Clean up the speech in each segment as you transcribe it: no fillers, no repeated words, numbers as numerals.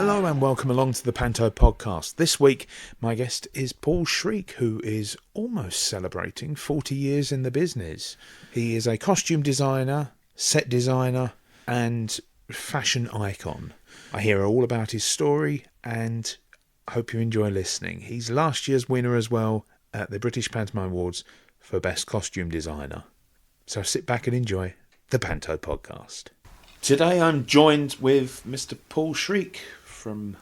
Hello and welcome along to the Panto podcast. This week, my guest is Paul Shriek, who is almost celebrating 40 years in the business. He is a costume designer, set designer, and fashion icon. I hear all about his story and hope you enjoy listening. He's last year's winner as well at the British Pantomime Awards for Best Costume Designer. So sit back and enjoy the Panto podcast. Today I'm joined with Mr. Paul Shriek from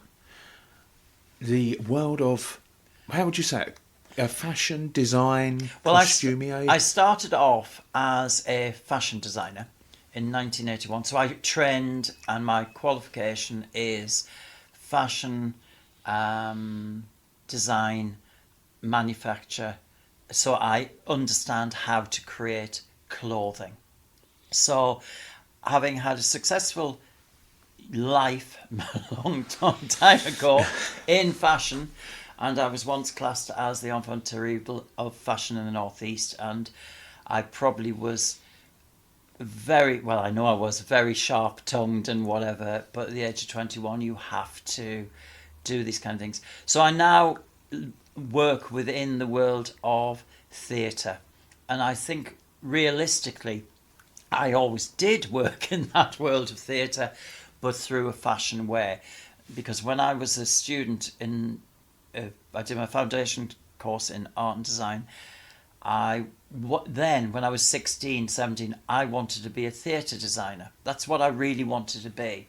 the world of, how would you say it, fashion, design, costumier? I started off as a fashion designer in 1981. So I trained, and my qualification is fashion, design, manufacture. So I understand how to create clothing. So having had a successful life a long time ago in fashion, and I was once classed as the enfant terrible of fashion in the Northeast, and I probably was I know I was very sharp-tongued and whatever, but at the age of 21 you have to do these kind of things. So I now work within the world of theatre, and I think realistically I always did work in that world of theatre, but through a fashion way. Because when I was a student I did my foundation course in art and design, when I was 16, 17, I wanted to be a theatre designer. That's what I really wanted to be.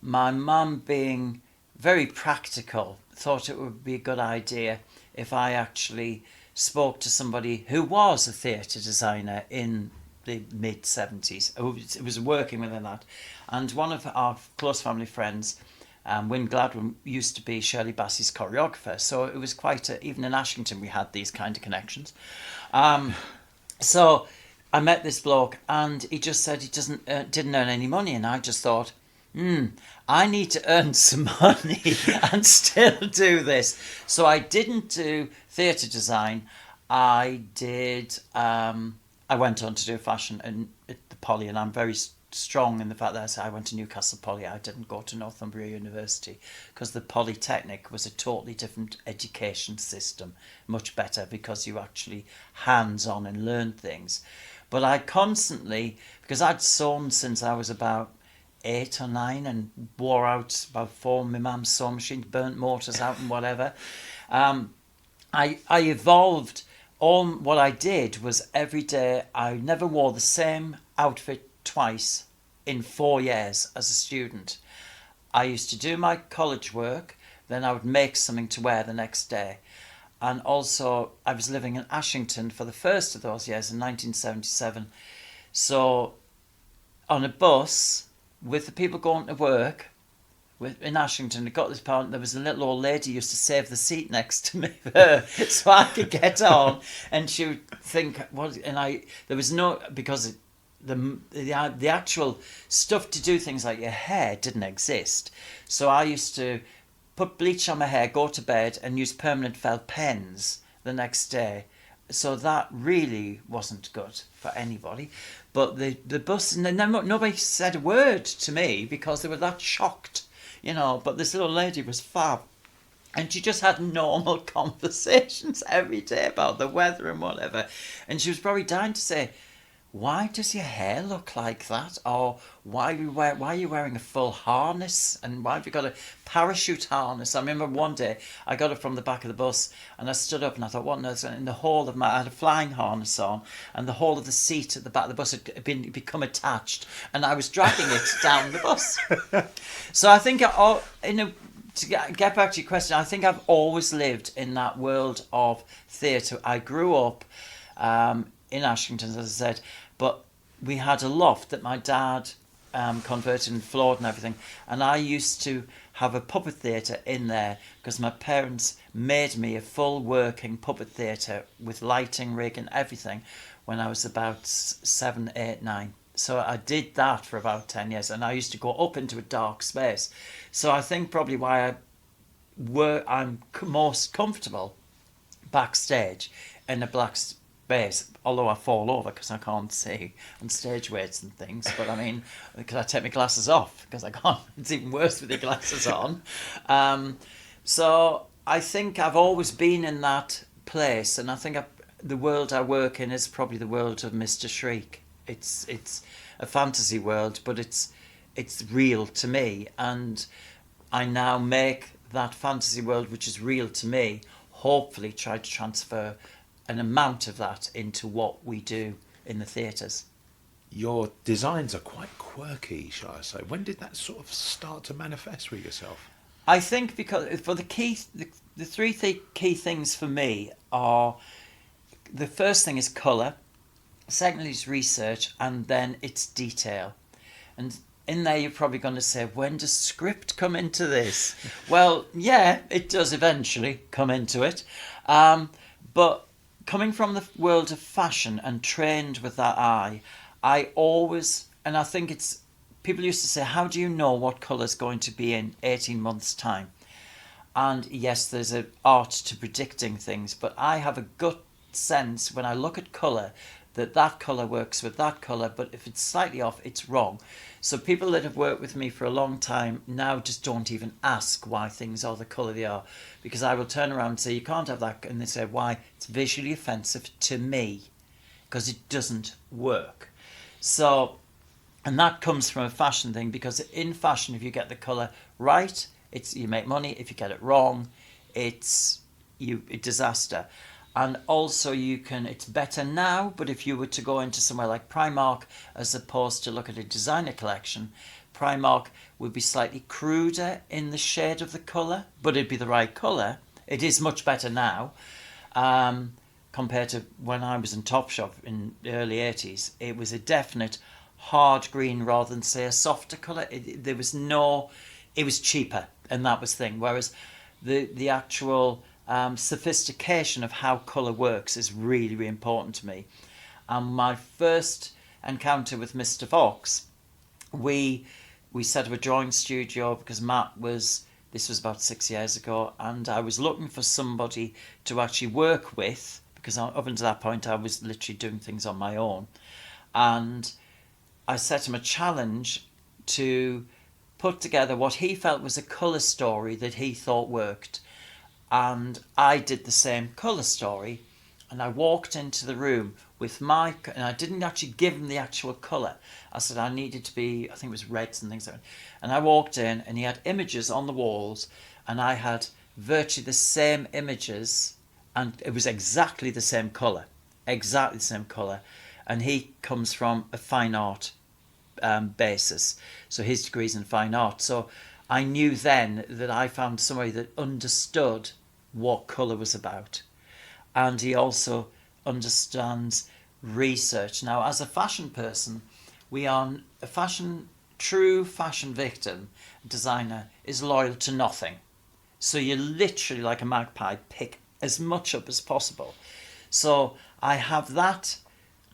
My mum, being very practical, thought it would be a good idea if I actually spoke to somebody who was a theatre designer in the mid-70s. It was working within that. And one of our close family friends, Wyn Gladwin, used to be Shirley Bassey's choreographer. So it was even in Ashington we had these kind of connections. So I met this bloke, and he just said he didn't earn any money. And I just thought, I need to earn some money and still do this. So I didn't do theatre design. I did... I went on to do fashion at the Poly, and I'm very strong in the fact that I went to Newcastle Poly. I didn't go to Northumbria University because the Polytechnic was a totally different education system, much better because you actually hands-on and learn things. But I constantly, because I'd sewn since I was about 8 or 9 and wore out about 4, my mum's sewing machine, burnt mortars out and whatever, I evolved. All what I did was every day, I never wore the same outfit twice in 4 years as a student. I used to do my college work, then I would make something to wear the next day. And also, I was living in Ashington for the first of those years in 1977. So, on a bus with the people going to work, in Ashington, I got this part. There was a little old lady who used to save the seat next to me, so I could get on, and she would think, "What?" And there was no, because the actual stuff to do things like your hair didn't exist. So I used to put bleach on my hair, go to bed, and use permanent felt pens the next day. So that really wasn't good for anybody. But the bus, and nobody said a word to me because they were that shocked. But this little lady was fab. And she just had normal conversations every day about the weather and whatever. And she was probably dying to say, "Why does your hair look like that?" Or why are you wearing a full harness? And why have you got a parachute harness? I remember one day I got it from the back of the bus, and I stood up and I thought, what on earth? In the whole of I had a flying harness on, and the whole of the seat at the back of the bus had become attached, and I was dragging it down the bus. So I think, to get back to your question, I think I've always lived in that world of theatre. I grew up in Ashington, as I said, but we had a loft that my dad converted and floored and everything, and I used to have a puppet theatre in there because my parents made me a full working puppet theatre with lighting rig and everything when I was about 7, 8, 9. So I did that for about 10 years, and I used to go up into a dark space. So I think probably why I'm most comfortable backstage in a black bass, although I fall over because I can't see on stage weights and things. But I mean, because I take my glasses off because I can't. It's even worse with the glasses on. So I think I've always been in that place, and I think the world I work in is probably the world of Mr. Shriek. It's a fantasy world, but it's real to me, and I now make that fantasy world, which is real to me, hopefully try to transfer an amount of that into what we do in the theatres. Your designs are quite quirky, shall I say. When did that sort of start to manifest with yourself? I think because for the three key things for me are, the first thing is colour, secondly is research, and then it's detail. And in there you're probably going to say, when does script come into this? Well, yeah, it does eventually come into it. But coming from the world of fashion and trained with that eye, I always, and I think it's, people used to say, how do you know what colour's going to be in 18 months' time? And yes, there's an art to predicting things, but I have a gut sense when I look at colour that colour works with that colour, but if it's slightly off, it's wrong. So people that have worked with me for a long time now just don't even ask why things are the colour they are, because I will turn around and say, you can't have that, and they say, why? It's visually offensive to me, because it doesn't work. So, and that comes from a fashion thing, because in fashion, if you get the colour right, you make money. If you get it wrong, it's a disaster. And also it's better now, but if you were to go into somewhere like Primark, as opposed to look at a designer collection, Primark would be slightly cruder in the shade of the colour, but it'd be the right colour. It is much better now, compared to when I was in Topshop in the early 80s. It was a definite hard green rather than, say, a softer colour. It was cheaper, and that was the thing. Whereas the actual sophistication of how colour works is really, really important to me. And my first encounter with Mr. Fox, we set up a drawing studio because this was about 6 years ago, and I was looking for somebody to actually work with, because up until that point I was literally doing things on my own. And I set him a challenge to put together what he felt was a colour story that he thought worked. And I did the same colour story, and I walked into the room with and I didn't actually give him the actual colour. I said I needed to be, I think it was reds and things like that. And I walked in, and he had images on the walls, and I had virtually the same images, and it was exactly the same colour. And he comes from a fine art basis, so his degree's in fine art. So I knew then that I found somebody that understood what colour was about. And he also understands research. Now, as a fashion person, true fashion victim, designer, is loyal to nothing. So you literally, like a magpie, pick as much up as possible. So I have that,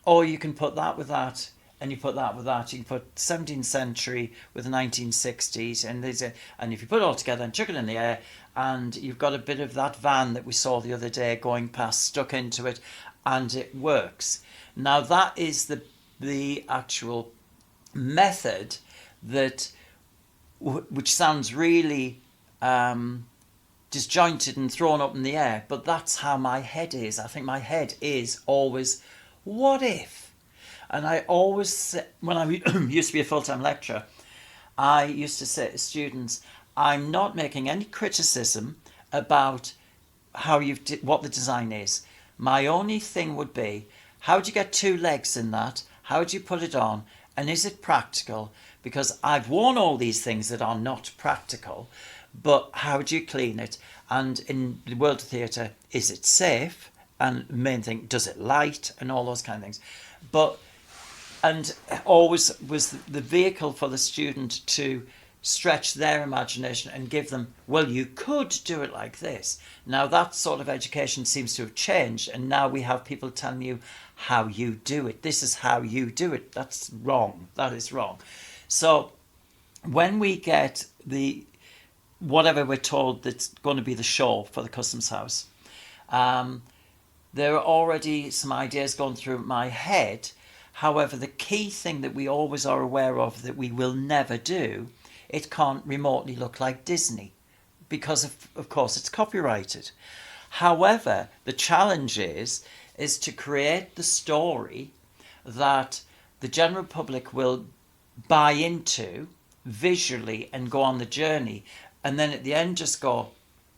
or you can put that with that, and you put that with that. You can put 17th century with the 1960s, and if you put it all together and chuck it in the air, and you've got a bit of that van that we saw the other day going past stuck into it, and it works. Now that is the actual method that, which sounds really disjointed and thrown up in the air, but that's how my head is. I think my head is always, what if? And I always, when I used to be a full-time lecturer, I used to say to students, I'm not making any criticism about what the design is. My only thing would be, how do you get two legs in that? How do you put it on? And is it practical? Because I've worn all these things that are not practical, but how do you clean it? And in the world of theatre, is it safe? And the main thing, does it light? And all those kind of things. And always was the vehicle for the student to stretch their imagination and give them, well, you could do it like this. Now that sort of education seems to have changed, and now we have people telling you how you do it. This is how you do it. That's wrong. That is wrong. So when we get whatever we're told that's going to be the show for the Customs House, there are already some ideas going through my head. However, the key thing that we always are aware of that we will never do, it can't remotely look like Disney because of course it's copyrighted. However, the challenge is to create the story that the general public will buy into visually and go on the journey, and then at the end just go,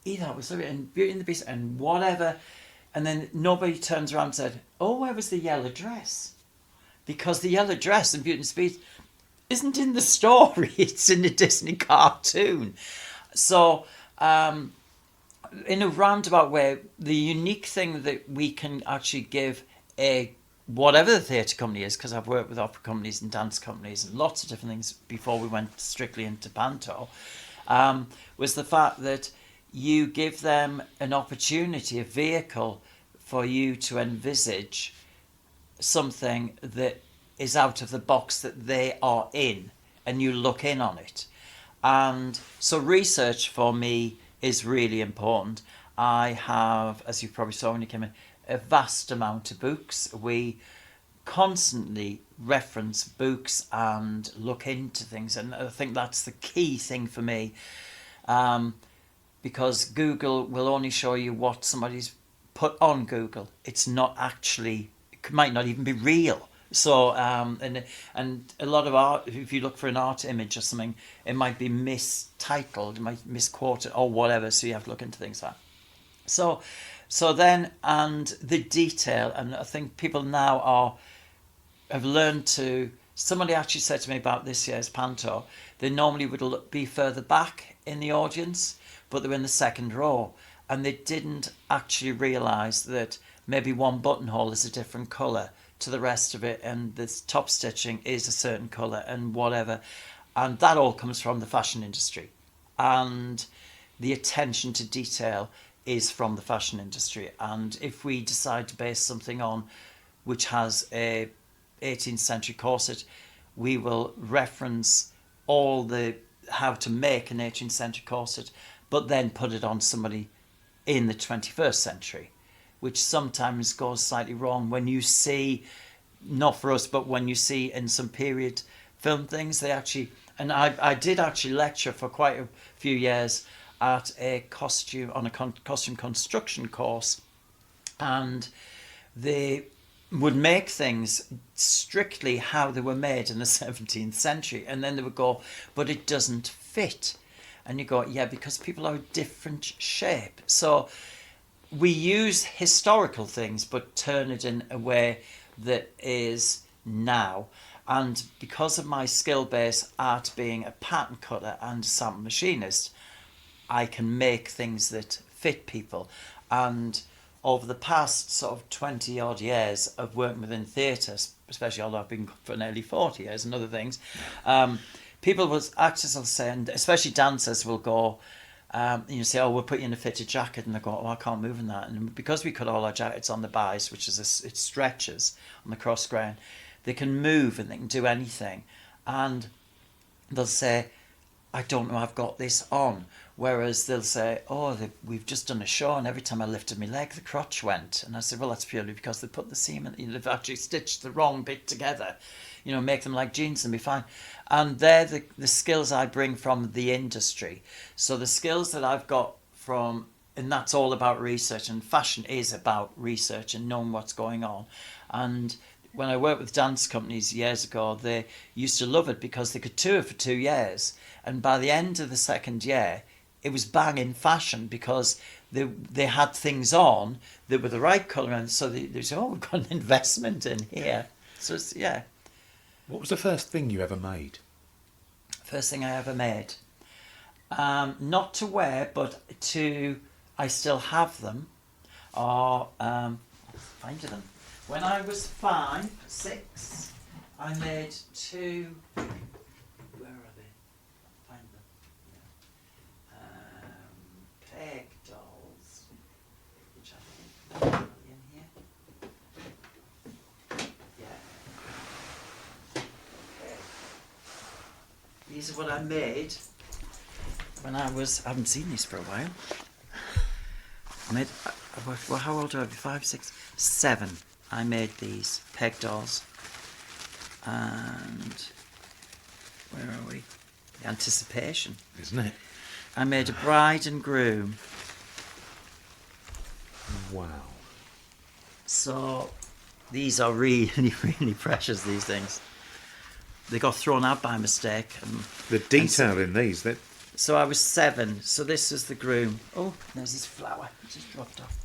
that was lovely, and Beauty and the Beast and whatever, and then nobody turns around and said, oh, where was the yellow dress? Because the yellow dress in Beauty and the Beast isn't in the story, it's in the Disney cartoon. So in a roundabout way, the unique thing that we can actually give whatever the theatre company is, because I've worked with opera companies and dance companies and lots of different things before we went strictly into Panto, was the fact that you give them an opportunity, a vehicle for you to envisage something that is out of the box that they are in, and you look in on it. And so research for me is really important. I have, as you probably saw when you came in, a vast amount of books. We constantly reference books and look into things, and I think that's the key thing for me, because Google will only show you what somebody's put on Google. It's not actually, it might not even be real. So and a lot of art, if you look for an art image or something, it might be mistitled, it might misquoted or whatever, so you have to look into things like that. So then, and the detail, and I think people now have learned to, somebody actually said to me about this year's Panto, they normally would be further back in the audience, but they were in the second row, and they didn't actually realise that maybe one buttonhole is a different colour to the rest of it, and the top stitching is a certain colour and whatever, and that all comes from the fashion industry, and the attention to detail is from the fashion industry. And if we decide to base something on which has a 18th century corset, we will reference all the how to make an 18th century corset, but then put it on somebody in the 21st century, which sometimes goes slightly wrong when you see, not for us, but when you see in some period film things, they actually, and I did actually lecture for quite a few years at a costume construction course, and they would make things strictly how they were made in the 17th century, and then they would go, but it doesn't fit. And you go, yeah, because people are a different shape. So we use historical things, but turn it in a way that is now. And because of my skill base at being a pattern cutter and sample machinist, I can make things that fit people. And over the past sort of 20 odd years of working within theatre, especially although I've been for nearly 40 years and other things, people will, actors will say, and especially dancers will go, you say, oh, we'll put you in a fitted jacket, and they go, oh, I can't move in that. And because we cut all our jackets on the bias, which is it stretches on the cross grain, they can move and they can do anything. And they'll say, I don't know, I've got this on. Whereas they'll say, oh, we've just done a show, and every time I lifted my leg, the crotch went. And I said, well, that's purely because they put the seam in, they've actually stitched the wrong bit together. You know, make them like jeans and be fine. And they're the skills I bring from the industry. So the skills that I've got from, and that's all about research, and fashion is about research and knowing what's going on. And when I worked with dance companies years ago, they used to love it because they could tour for 2 years. And by the end of the second year, it was bang in fashion because they had things on that were the right colour. And so they said, oh, we've got an investment in here. So, it's, yeah. What was the first thing you ever made? First thing I ever made. Not to wear, but I still have them. Or, find them. When I was 5, 6, I made 2. Where are they? Find them. Yeah. Peg dolls, which I think are in here. Yeah. Okay. These are what I made when I haven't seen these for a while. I made, well, how old do I be? 5, 6. 7, I made these peg dolls. And where are we? The anticipation. Isn't it? I made a bride and groom. Wow. So these are really, really precious, these things. They got thrown out by mistake. The detail in these, that So I was 7. So this is the groom. Oh, there's his flower. It just dropped off.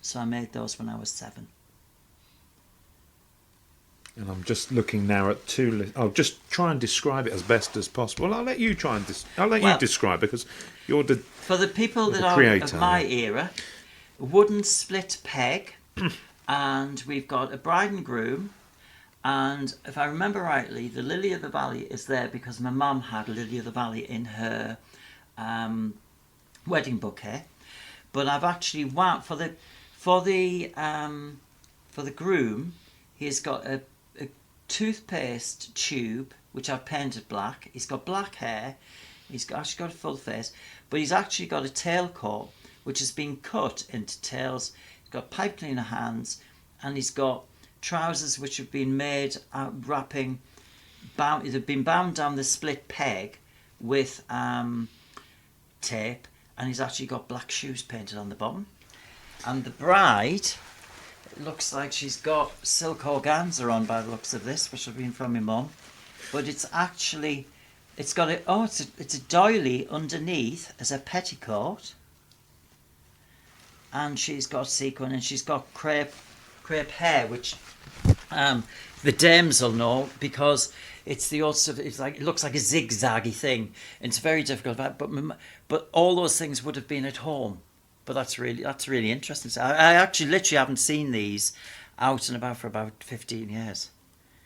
So I made those when I was 7. and I'm just looking now at two. I'll just try and describe it as best as possible. I'll let you try and you describe, because you're the For the people that the are creator, of my yeah. era, wooden split peg, and we've got a bride and groom, and if I remember rightly, the Lily of the Valley is there because my mum had Lily of the Valley in her wedding bouquet. But I've actually wound for the groom, he's got a toothpaste tube which I've painted black. He's got black hair. He's actually got a full face, but he's actually got a tail coat which has been cut into tails. He's got pipe cleaner hands, and he's got trousers which have been made they've been bound down the split peg with tape, and he's actually got black shoes painted on the bottom. And the bride, it looks like she's got silk organza on by the looks of this, which have been from my mum, but it's actually, it's got it's a doily underneath as a petticoat, and she's got sequin, and she's got crepe hair, which the dames will know, because it's the old stuff. It's like, it looks like a zigzaggy thing, and it's very difficult. But all those things would have been at home. But that's really interesting. So I actually literally haven't seen these out and about for about 15 years.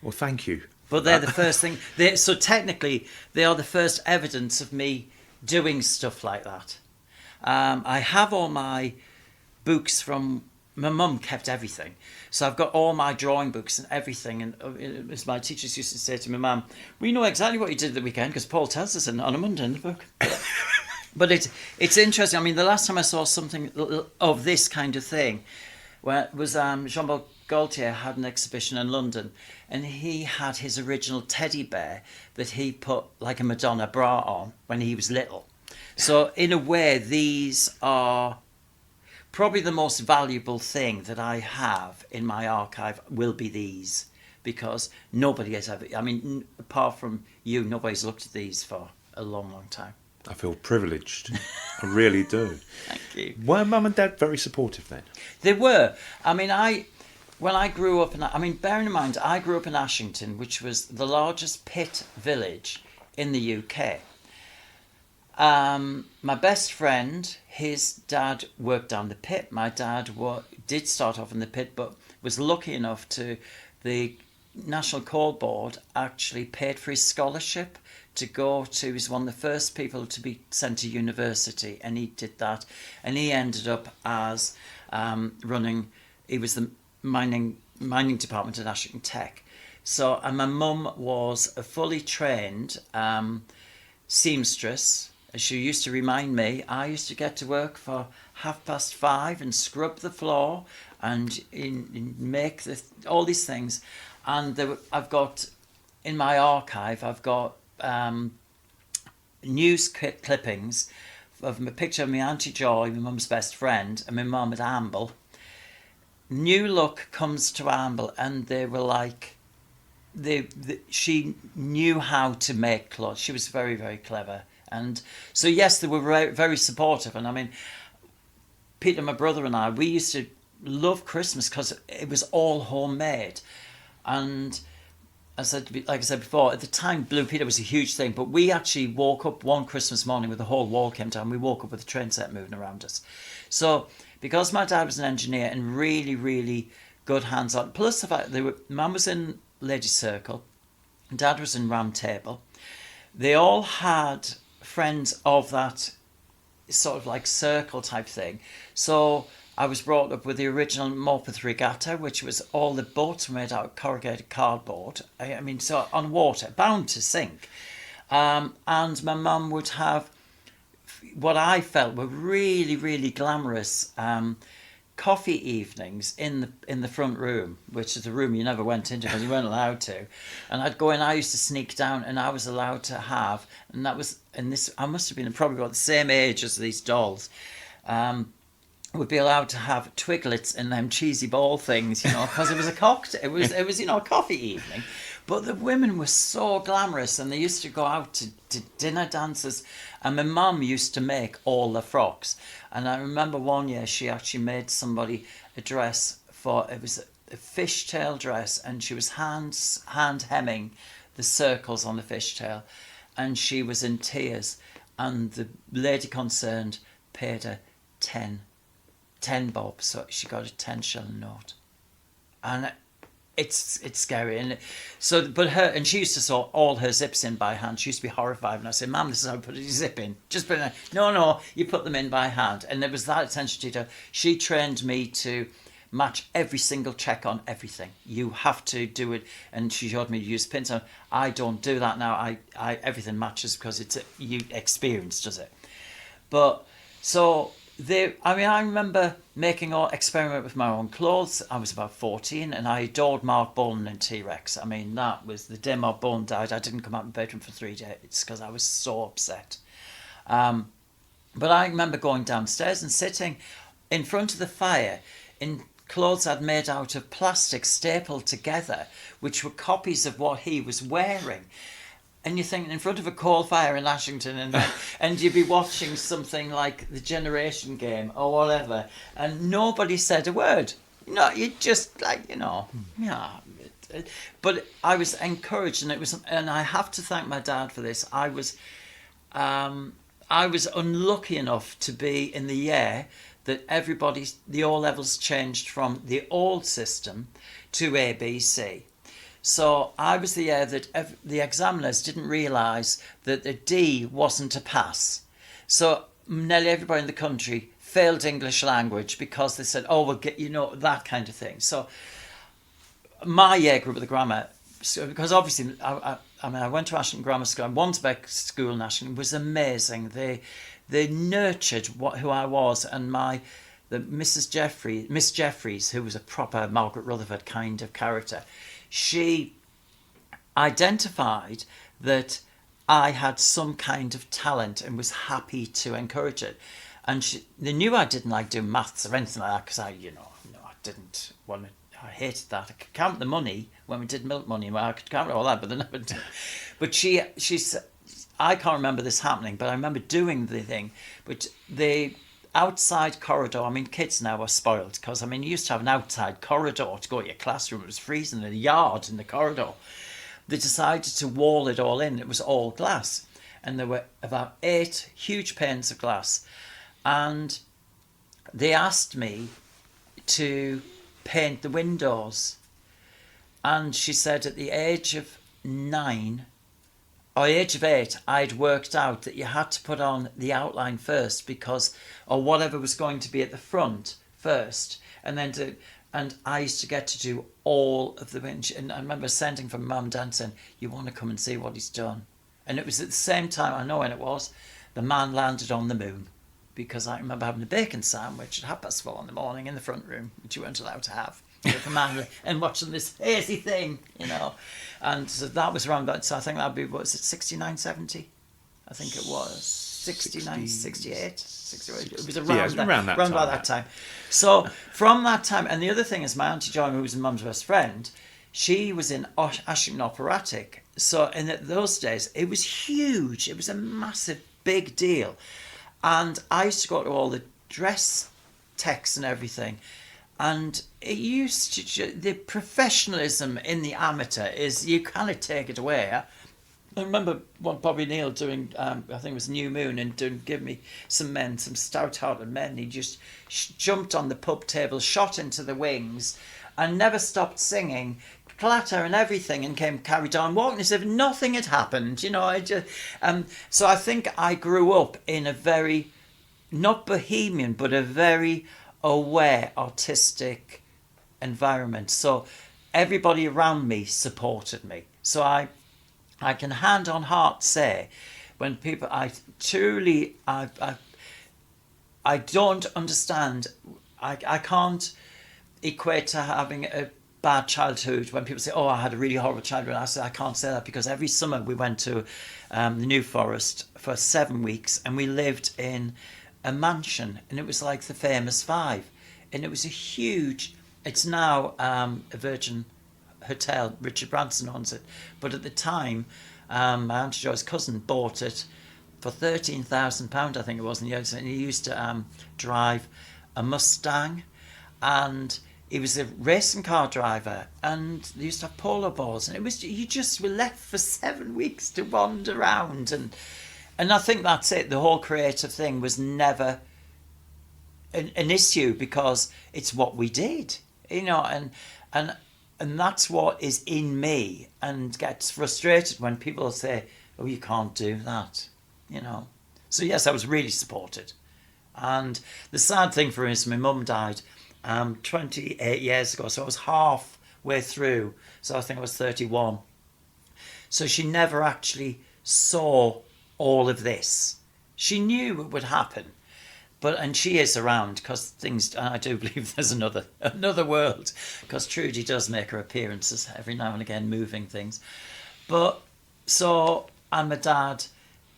Well, thank you. But they're the first thing. So technically, they are the first evidence of me doing stuff like that. I have all my books from... My mum kept everything. So I've got all my drawing books and everything. And as my teachers used to say to my mum, we know exactly what you did the weekend because Paul tells us on a Monday in the book. But it's interesting. I mean, the last time I saw something of this kind of thing was Jean-Paul Gaultier had an exhibition in London, and he had his original teddy bear that he put like a Madonna bra on when he was little. So in a way, these are probably the most valuable thing that I have in my archive will be these, because nobody has ever, I mean, apart from you, nobody's looked at these for a long, long time. I feel privileged. I really do. Thank you. Were Mum and Dad very supportive then? They were. I mean, when I grew up, bearing in mind, I grew up in Ashington, which was the largest pit village in the UK. My best friend, his dad worked down the pit. My dad did start off in the pit, but was lucky enough to, the National Coal Board actually paid for his scholarship to go to, he was one of the first people to be sent to university, and he did that, and he ended up as he was the mining department at Ashington Tech. So, and my mum was a fully trained seamstress. As she used to remind me, I used to get to work for 5:30 and scrub the floor and make all these things. And I've got, in my archive, I've got news clippings of a picture of my Auntie Joy, my mum's best friend, and my mum at Amble. New Look comes to Amble, and they were like, she knew how to make clothes. She was very, very clever. And so, yes, they were very, very supportive. And I mean, Peter, my brother, and I, we used to love Christmas because it was all homemade. And like I said before, at the time, Blue Peter was a huge thing. But we actually woke up one Christmas morning with the whole wall came down. We woke up with a train set moving around us. So, because my dad was an engineer and really, really good hands-on, plus the fact Mum was in Ladies' Circle, and Dad was in Round Table. They all had friends of that sort of like circle type thing. So I was brought up with the original Morpeth Regatta, which was all the boats were made out of corrugated cardboard. I mean, so on water, bound to sink. And my mum would have what I felt were really, really glamorous coffee evenings in the front room, which is the room you never went into because you weren't allowed to. And I'd go in. I used to sneak down, and I was allowed to have, and that was, and this I must have been probably about the same age as these dolls. Would be allowed to have Twiglets in them cheesy ball things, because it was a cocktail. It was a coffee evening. But the women were so glamorous, and they used to go out to dinner dances. And my mum used to make all the frocks. And I remember one year she actually made somebody a dress it was a fishtail dress, and she was hand hemming the circles on the fishtail, and she was in tears. And the lady concerned paid her 10 bob, so she got a 10-shilling note. And it's scary. And so, but she used to sew all her zips in by hand. She used to be horrified when I said, "Ma'am, this is how I put a zip in. Just put it in." No, you put them in by hand. And there was that attention to detail. She trained me to match every single check on everything. You have to do it. And she showed me to use pins. I don't do that now. I everything matches because experience does it. But so I remember making an experiment with my own clothes. I was about 14, and I adored Mark Bolan and T-Rex. I mean, that was the day Mark Bolan died. I didn't come out of my bedroom for 3 days because I was so upset. But I remember going downstairs and sitting in front of the fire in clothes I'd made out of plastic stapled together, which were copies of what he was wearing. And you're thinking in front of a coal fire in Ashington, and you'd be watching something like the Generation Game or whatever, and nobody said a word. You just yeah. But I was encouraged, and I have to thank my dad for this. I was unlucky enough to be in the year that the O levels changed from the old system to ABC. So I was the year that the examiners didn't realise that the D wasn't a pass. So nearly everybody in the country failed English language because they said, "Oh, we'll get that kind of thing." So my year grew up with the grammar, because obviously I went to Ashton Grammar School. I went to school in Ashton. It was amazing. They nurtured who I was, and Miss Jeffries, who was a proper Margaret Rutherford kind of character. She identified that I had some kind of talent and was happy to encourage it. And they knew I didn't like doing maths or anything like that, because I didn't want to. I hated that. I could count the money when we did milk money. I could count all that, but they never did. But she said, I can't remember this happening, but I remember doing the thing. But the outside corridor, kids now are spoiled, because you used to have an outside corridor to go to your classroom. It was freezing in a yard in the corridor. They decided to wall it all in. It was all glass, and there were about 8 huge panes of glass, and they asked me to paint the windows. And she said at the age of 9 or the age of 8, I'd worked out that you had to put on the outline first, or whatever was going to be at the front first, and I used to get to do all of the winch. And I remember sending from Mum and Dad saying, "You want to come and see what he's done?" And it was at the same time, I know when it was, the man landed on the moon, because I remember having a bacon sandwich at 4:30 in the morning in the front room, which you weren't allowed to have, with the man, and watching this hazy thing, And so that was around that. So I think that'd be, what was it, 69, 70? I think it was 69, 68, 68. It was around that time. So from that time, and the other thing is, my Auntie Joy, who was Mum's best friend, she was in Ashington Operatic. So in those days, it was huge. It was a massive, big deal. And I used to go to all the dress texts and everything. And it used to, the professionalism in the amateur is, you kind of take it away. I remember Bobby Neal doing, I think it was New Moon, and give me some stout-hearted men. He just jumped on the pub table, shot into the wings, and never stopped singing, clatter and everything, and carried on walking as if nothing had happened. So I think I grew up in a very, not bohemian, but a very aware, artistic environment. So everybody around me supported me. So I can hand on heart say, when people, I don't understand I can't equate to having a bad childhood. When people say, "Oh, I had a really horrible childhood," I say I can't say that, because every summer we went to the New Forest for 7 weeks, and we lived in a mansion, and it was like the famous Five, and it was a huge. It's now a Virgin hotel. Richard Branson owns it, but at the time, my Auntie Joy's cousin bought it for £13,000, I think it was, and he used to drive a Mustang, and he was a racing car driver, and they used to have polo balls, and it was, you just were left for 7 weeks to wander around, and I think that's it. The whole creative thing was never an issue, because it's what we did, and that's what is in me, and gets frustrated when people say, "Oh, you can't do that," So yes, I was really supported. And the sad thing for me is my mum died 28 years ago, so I was halfway through, so I think I was 31. So she never actually saw all of this. She knew it would happen, and she is around, because I do believe there's another world, because Trudy does make her appearances every now and again, moving things. And my dad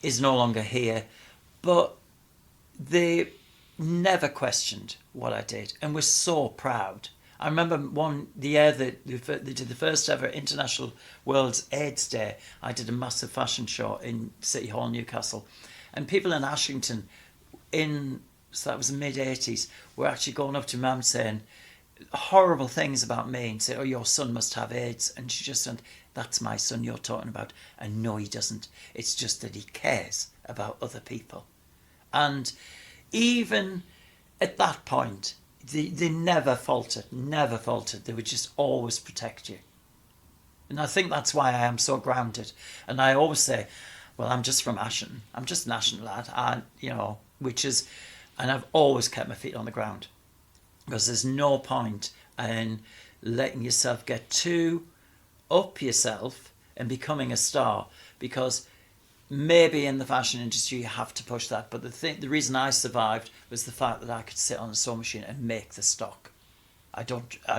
is no longer here, but they never questioned what I did, and was so proud. I remember the year that they did the first ever International World's AIDS Day, I did a massive fashion show in City Hall, Newcastle, and people in Ashington, so that was the mid-80s, were actually going up to Mum saying horrible things about me, and say, "Oh, your son must have AIDS," and she just said, "That's my son you're talking about," and no, he doesn't. It's just that he cares about other people. And even at that point, they never faltered. They would just always protect you. And I think that's why I am so grounded. And I always say, well, I'm just from Ashton. I'm just an Ashton lad. And I've always kept my feet on the ground. Because there's no point in letting yourself get too up yourself and becoming a star. Because maybe in the fashion industry you have to push that, but the reason I survived was the fact that I could sit on a sewing machine and make the stock.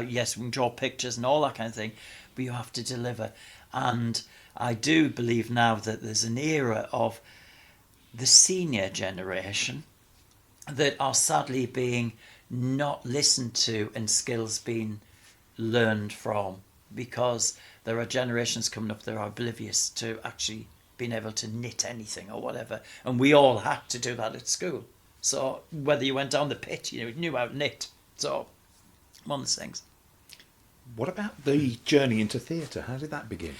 Yes, we can draw pictures and all that kind of thing, but you have to deliver. And I do believe now that there's an era of the senior generation that are sadly being not listened to, and skills being learned from, because there are generations coming up that are oblivious to actually being able to knit anything or whatever, and we all had to do that at school. So whether you went down the pit, you knew how to knit. So one of the things. What about the journey into theatre? How did that begin?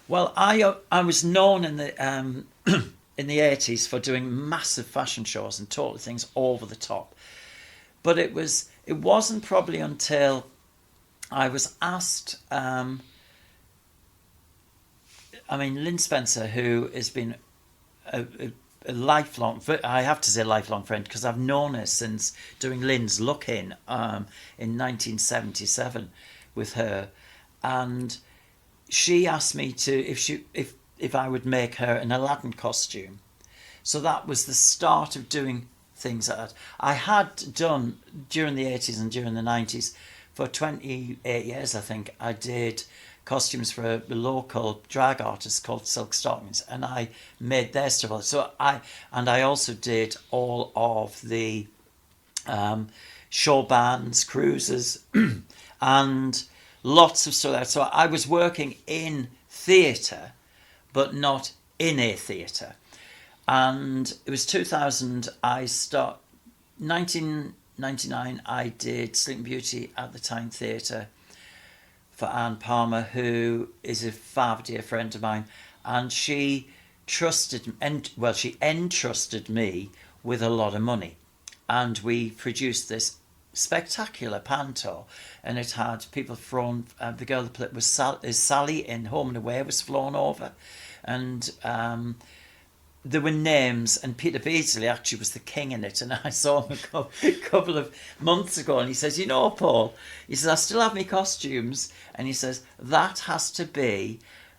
Well, I was known in the in the 80s for doing massive fashion shows and total things over the top, but it wasn't probably until I was asked. Lynn Spencer, who has been a lifelong, I have to say lifelong friend, because I've known her since doing Lynn's Look-In in 1977 with her, and she asked me if I would make her an Aladdin costume. So that was the start of doing things like that. I had done, during the 80s and during the 90s, for 28 years I think, I did costumes for a local drag artist called Silk Stockings, and I made their stuff. So I also did all of the show bands, cruises, and lots of stuff. So I was working in theatre, but not in a theatre. And it was 2000. 1999. I did Sleeping Beauty at the Tyne Theatre for Anne Palmer, who is a far dear friend of mine, and she entrusted me with a lot of money, and we produced this spectacular Panto, and it had people from the girl that played was Sally in Home and Away was flown over, and there were names, and Peter Beasley actually was the king in it, and I saw him a couple of months ago, and he says, Paul, he says, I still have my costumes, and he says, that has to be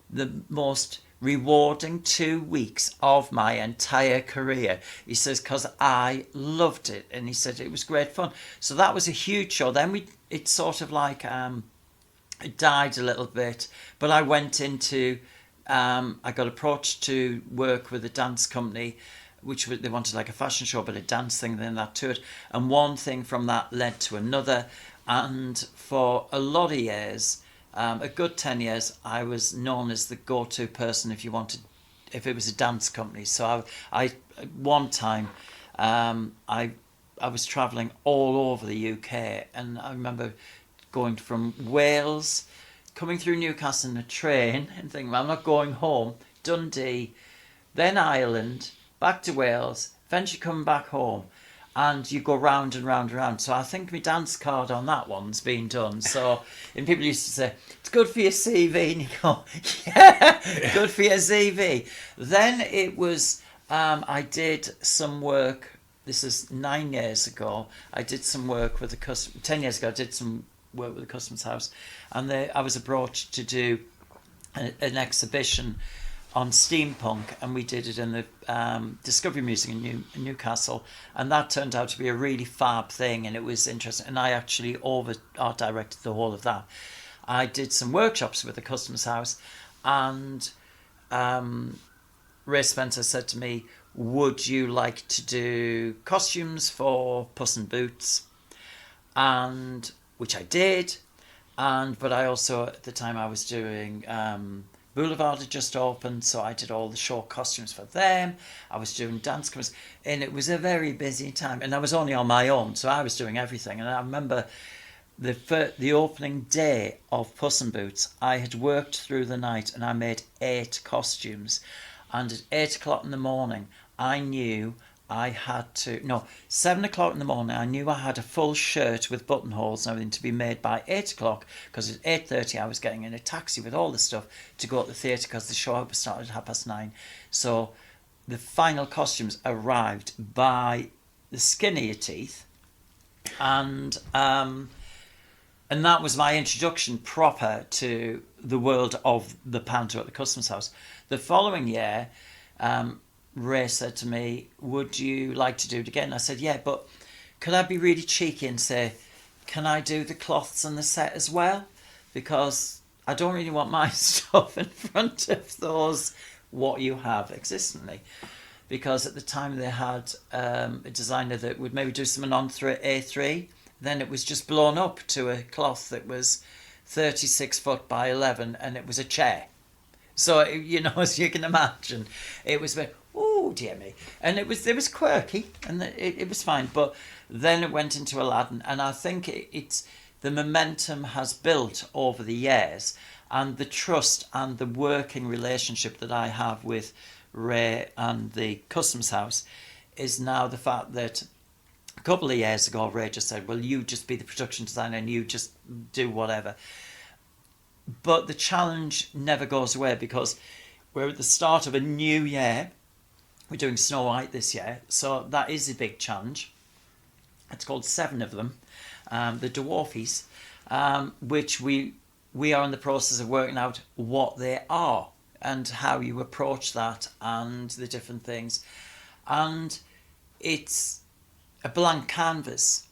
the most rewarding 2 weeks of my entire career. He says, because I loved it. And he said it was great fun. So that was a huge show. Then it sort of like, it died a little bit. But I went into, I got approached to work with a dance company, they wanted like a fashion show, but a dance thing, then that to it. And one thing from that led to another. And for a lot of years, a good 10 years, I was known as the go-to person if it was a dance company. So I one time, I was travelling all over the UK, and I remember going from Wales, coming through Newcastle in a train, and thinking, well, I'm not going home. Dundee, then Ireland, back to Wales, eventually coming back home. And you go round and round and round. So I think my dance card on that one's been done. So, and people used to say, it's good for your CV. And you go, yeah, good for your CV. Then it was, I did some work, this is 9 years ago. I did some work with the 10 years ago, I did some work with the Customs House. And I was approached to do an exhibition on steampunk, and we did it in the Discovery Museum in Newcastle, and that turned out to be a really fab thing, and it was interesting, and I actually art directed the whole of that. I did some workshops with the Customs House, and Ray Spencer said to me, would you like to do costumes for Puss in Boots? And which I did, but I also, at the time I was doing Boulevard had just opened, so I did all the short costumes for them. I was doing dance covers, and it was a very busy time. And I was only on my own, so I was doing everything. And I remember the opening day of Puss in Boots, I had worked through the night, and I made 8 costumes. And at 8 o'clock in the morning, I knew I had to, 7 o'clock in the morning, I knew I had a full shirt with buttonholes and everything to be made by 8 o'clock, because at 8:30 I was getting in a taxi with all the stuff to go to the theatre, because the show started at 9:30. So the final costumes arrived by the skin of your teeth, and that was my introduction proper to the world of the Panto at the Customs House. The following year, Ray said to me, would you like to do it again? I said, yeah, but could I be really cheeky and say, can I do the cloths and the set as well? Because I don't really want my stuff in front of those, what you have existently. Because at the time they had a designer that would maybe do something on A3, then it was just blown up to a cloth that was 36 foot by 11, and it was a chair. So, as you can imagine, it was oh dear me, and it was quirky, and it was fine. But then it went into Aladdin, and I think it's the momentum has built over the years, and the trust and the working relationship that I have with Ray and the Customs House is now the fact that a couple of years ago Ray just said, well, you just be the production designer and you just do whatever. But the challenge never goes away, because we're at the start of a new year. We're doing Snow White this year, so that is a big challenge. It's called 7 of them, the Dwarfies, which we are in the process of working out what they are and how you approach that and the different things. And it's a blank canvas.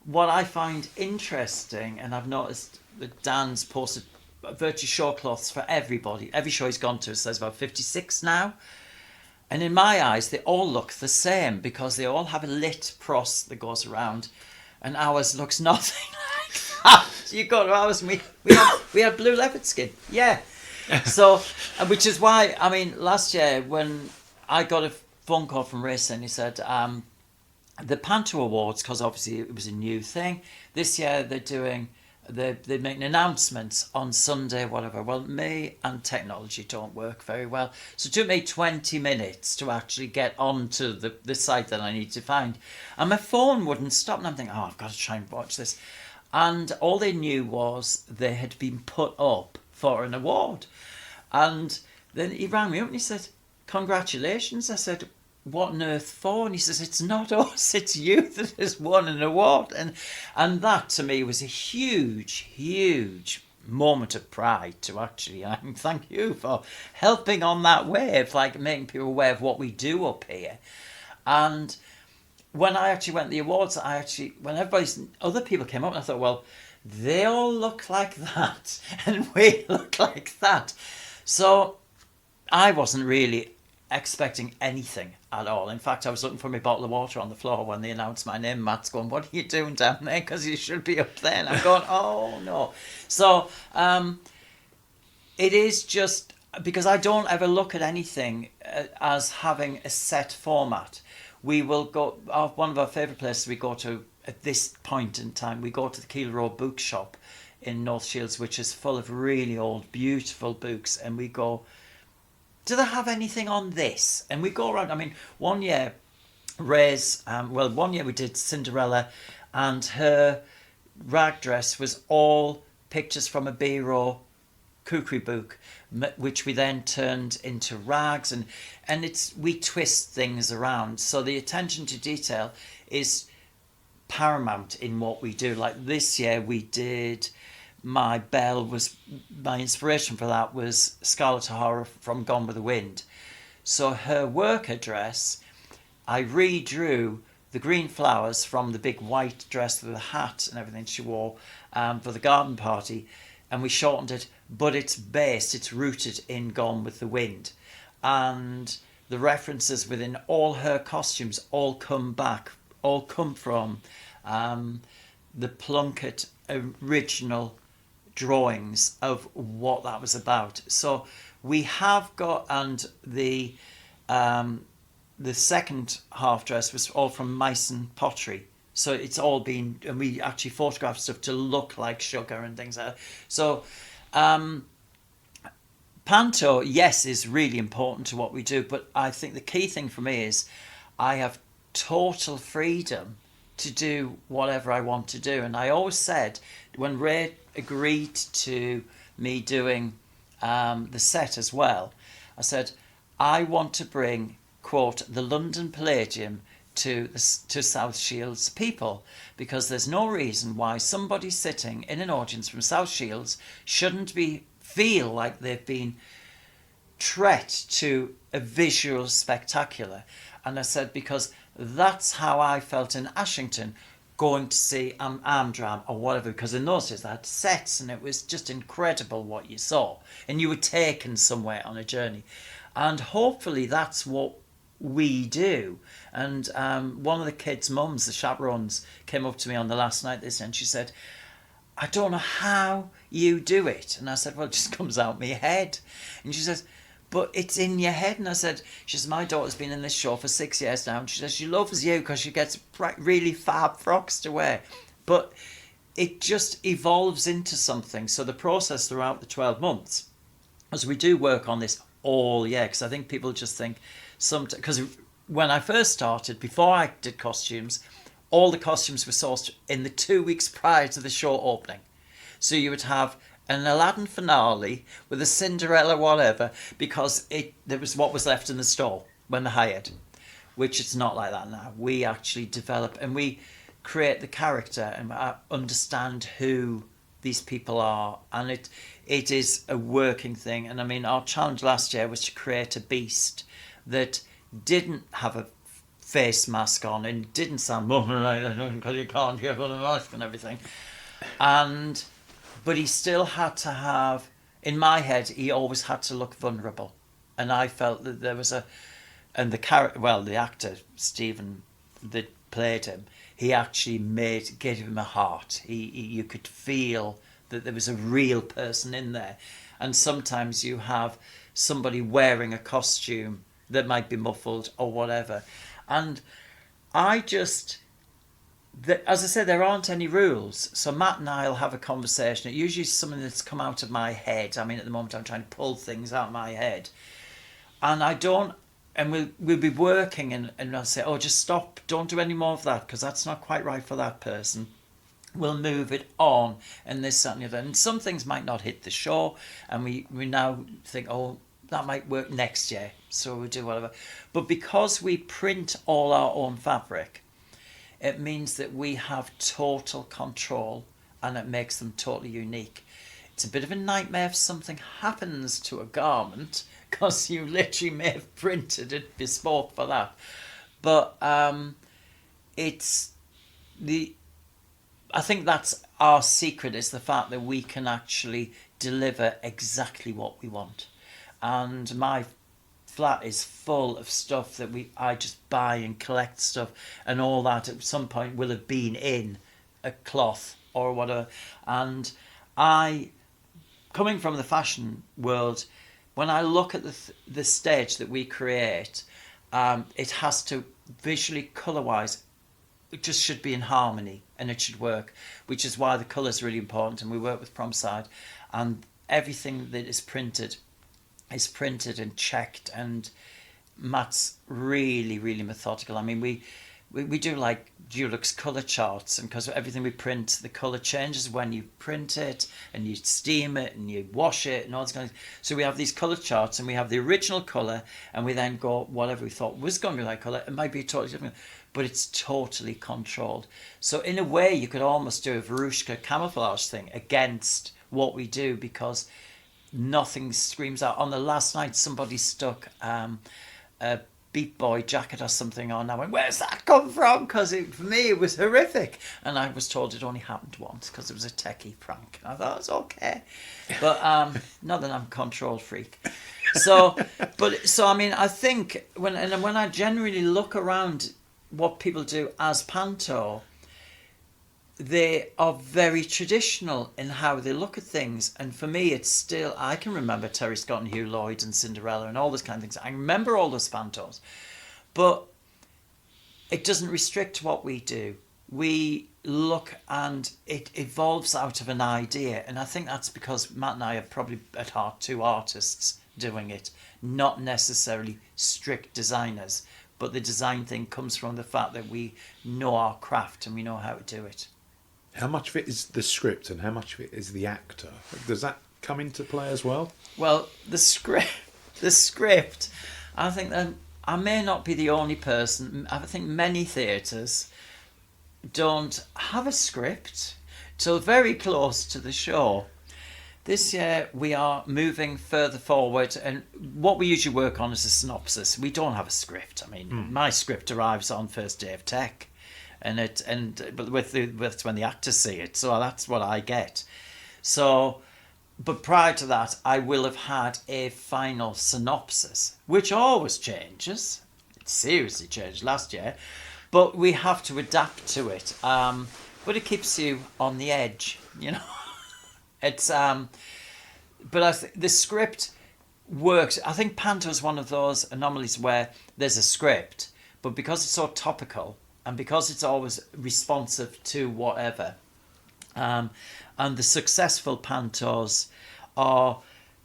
What I find interesting, and I've noticed that Dan's posted virtually show cloths for everybody. Every show he's gone to says about 56 now. And in my eyes, they all look the same, because they all have a lit cross that goes around, and ours looks nothing like that. You go to ours, and we had blue leopard skin. Yeah. So, which is why, last year when I got a phone call from Ray saying, he said, the Panto Awards, because obviously it was a new thing, this year they're making announcements on Sunday, whatever. Well, me and technology don't work very well. So it took me 20 minutes to actually get onto the site that I need to find. And my phone wouldn't stop. And I'm thinking, I've got to try and watch this. And all they knew was they had been put up for an award. And then he rang me up and he said, congratulations. I said, what on earth for? And he says, it's not us, it's you that has won an award. And that to me was a huge moment of pride to actually thank you for helping on that wave, like making people aware of what we do up here. And when I actually went to the awards, when other people came up, I thought, well, they all look like that and we look like that. So I wasn't really expecting anything at all. In fact, I was looking for my bottle of water on the floor when they announced my name. Matt's going, what are you doing down there? Because you should be up there. And I'm going, oh, no. So it is just because I don't ever look at anything as having a set format. We will go, one of our favourite places we go to at this point in time, we go to the Keel Road Bookshop in North Shields, which is full of really old, beautiful books. And we go, do they have anything on this? And we go around. I mean, one year, one year we did Cinderella, and her rag dress was all pictures from a Biro kukri book, which we then turned into rags, and we twist things around. So the attention to detail is paramount in what we do. Like this year, we did. My inspiration for that was Scarlett O'Hara from Gone with the Wind. So her worker dress, I redrew the green flowers from the big white dress with the hat and everything she wore for the garden party, and we shortened it, but it's rooted in Gone with the Wind. And the references within all her costumes all come from the Plunkett original drawings of what that was about. So we have got, and the second half dress was all from Meissen pottery. So it's all been, and we actually photographed stuff to look like sugar and things like that. So Panto, yes, is really important to what we do, but I think the key thing for me is I have total freedom to do whatever I want to do. And I always said, when Ray agreed to me doing the set as well, I said, I want to bring, quote, the London Palladium to South Shields people, because there's no reason why somebody sitting in an audience from South Shields shouldn't feel like they've been treated to a visual spectacular. And I said, because that's how I felt in Ashington going to see Amdram or whatever, because in those days they had sets and it was just incredible what you saw and you were taken somewhere on a journey. And hopefully that's what we do. And one of the kids' mums, the chaperones, came up to me on the last night this and she said, I don't know how you do it. And I said, well, it just comes out my head. And she says, but it's in your head. And I said, she says, my daughter's been in this show for 6 years now. And she says, she loves you because she gets really fab frocks to wear. But it just evolves into something. So the process throughout the 12 months, as we do work on this all year, because I think people just think, because when I first started, before I did costumes, all the costumes were sourced in the 2 weeks prior to the show opening. So you would have an Aladdin finale with a Cinderella whatever, because there was what was left in the store when they hired, which it's not like that now. We actually develop and we create the character and understand who these people are, and it is a working thing. And I mean, our challenge last year was to create a beast that didn't have a face mask on and didn't sound because you can't get on a mask and everything, but he still had to have, in my head, he always had to look vulnerable. And I felt that there was the actor, Stephen, that played him, he actually gave him a heart. You could feel that there was a real person in there. And sometimes you have somebody wearing a costume that might be muffled or whatever. And as I said, there aren't any rules. So Matt and I will have a conversation. It usually is something that's come out of my head. I mean, at the moment, I'm trying to pull things out of my head. And we'll be working and I'll say, oh, just stop. Don't do any more of that because that's not quite right for that person. We'll move it on and this, that and the other. And some things might not hit the show. And we now think, oh, that might work next year. So we'll do whatever. But because we print all our own fabric, it means that we have total control and it makes them totally unique. It's a bit of a nightmare if something happens to a garment, because you literally may have printed it bespoke for that. But it's the I think that's our secret, is the fact that we can actually deliver exactly what we want. And my flat is full of stuff that I just buy and collect stuff, and all that at some point will have been in a cloth or whatever. And I, coming from the fashion world, when I look at the stage that we create, it has to visually, colour wise, it just should be in harmony, and it should work, which is why the colour is really important. And we work with Promside, and everything that is printed and checked, and Matt's really, really methodical. I mean, we do like Dulux colour charts, and because everything we print, the colour changes when you print it, and you steam it, and you wash it, and all this kind of. So we have these colour charts, and we have the original colour, and we then go, whatever we thought was going to be that colour, it might be totally different, but it's totally controlled. So in a way, you could almost do a Verushka camouflage thing against what we do, because nothing screams out. On the last night, somebody stuck a Beat Boy jacket or something on. I went, where's that come from? Because for me, it was horrific. And I was told it only happened once because it was a techie prank. I thought it was okay. But not that I'm a control freak. So I mean, I think when I generally look around what people do as Panto, they are very traditional in how they look at things. And for me, it's still, I can remember Terry Scott and Hugh Lloyd and Cinderella and all those kind of things. I remember all those Pantos. But it doesn't restrict what we do. We look, and it evolves out of an idea. And I think that's because Matt and I are probably at heart two artists doing it, not necessarily strict designers. But the design thing comes from the fact that we know our craft and we know how to do it. How much of it is the script and how much of it is the actor? Does that come into play as well? Well, the script, I think that I may not be the only person. I think many theatres don't have a script till very close to the show. This year we are moving further forward, and what we usually work on is a synopsis. We don't have a script. I mean, my script arrives on first day of tech, but with when the actors see it, so that's what I get. So, but prior to that, I will have had a final synopsis, which always changes. It seriously changed last year, but we have to adapt to it. But it keeps you on the edge, you know. It's but the script works. I think Panto is one of those anomalies where there's a script, but because it's so topical and because it's always responsive to whatever, and the successful Pantos are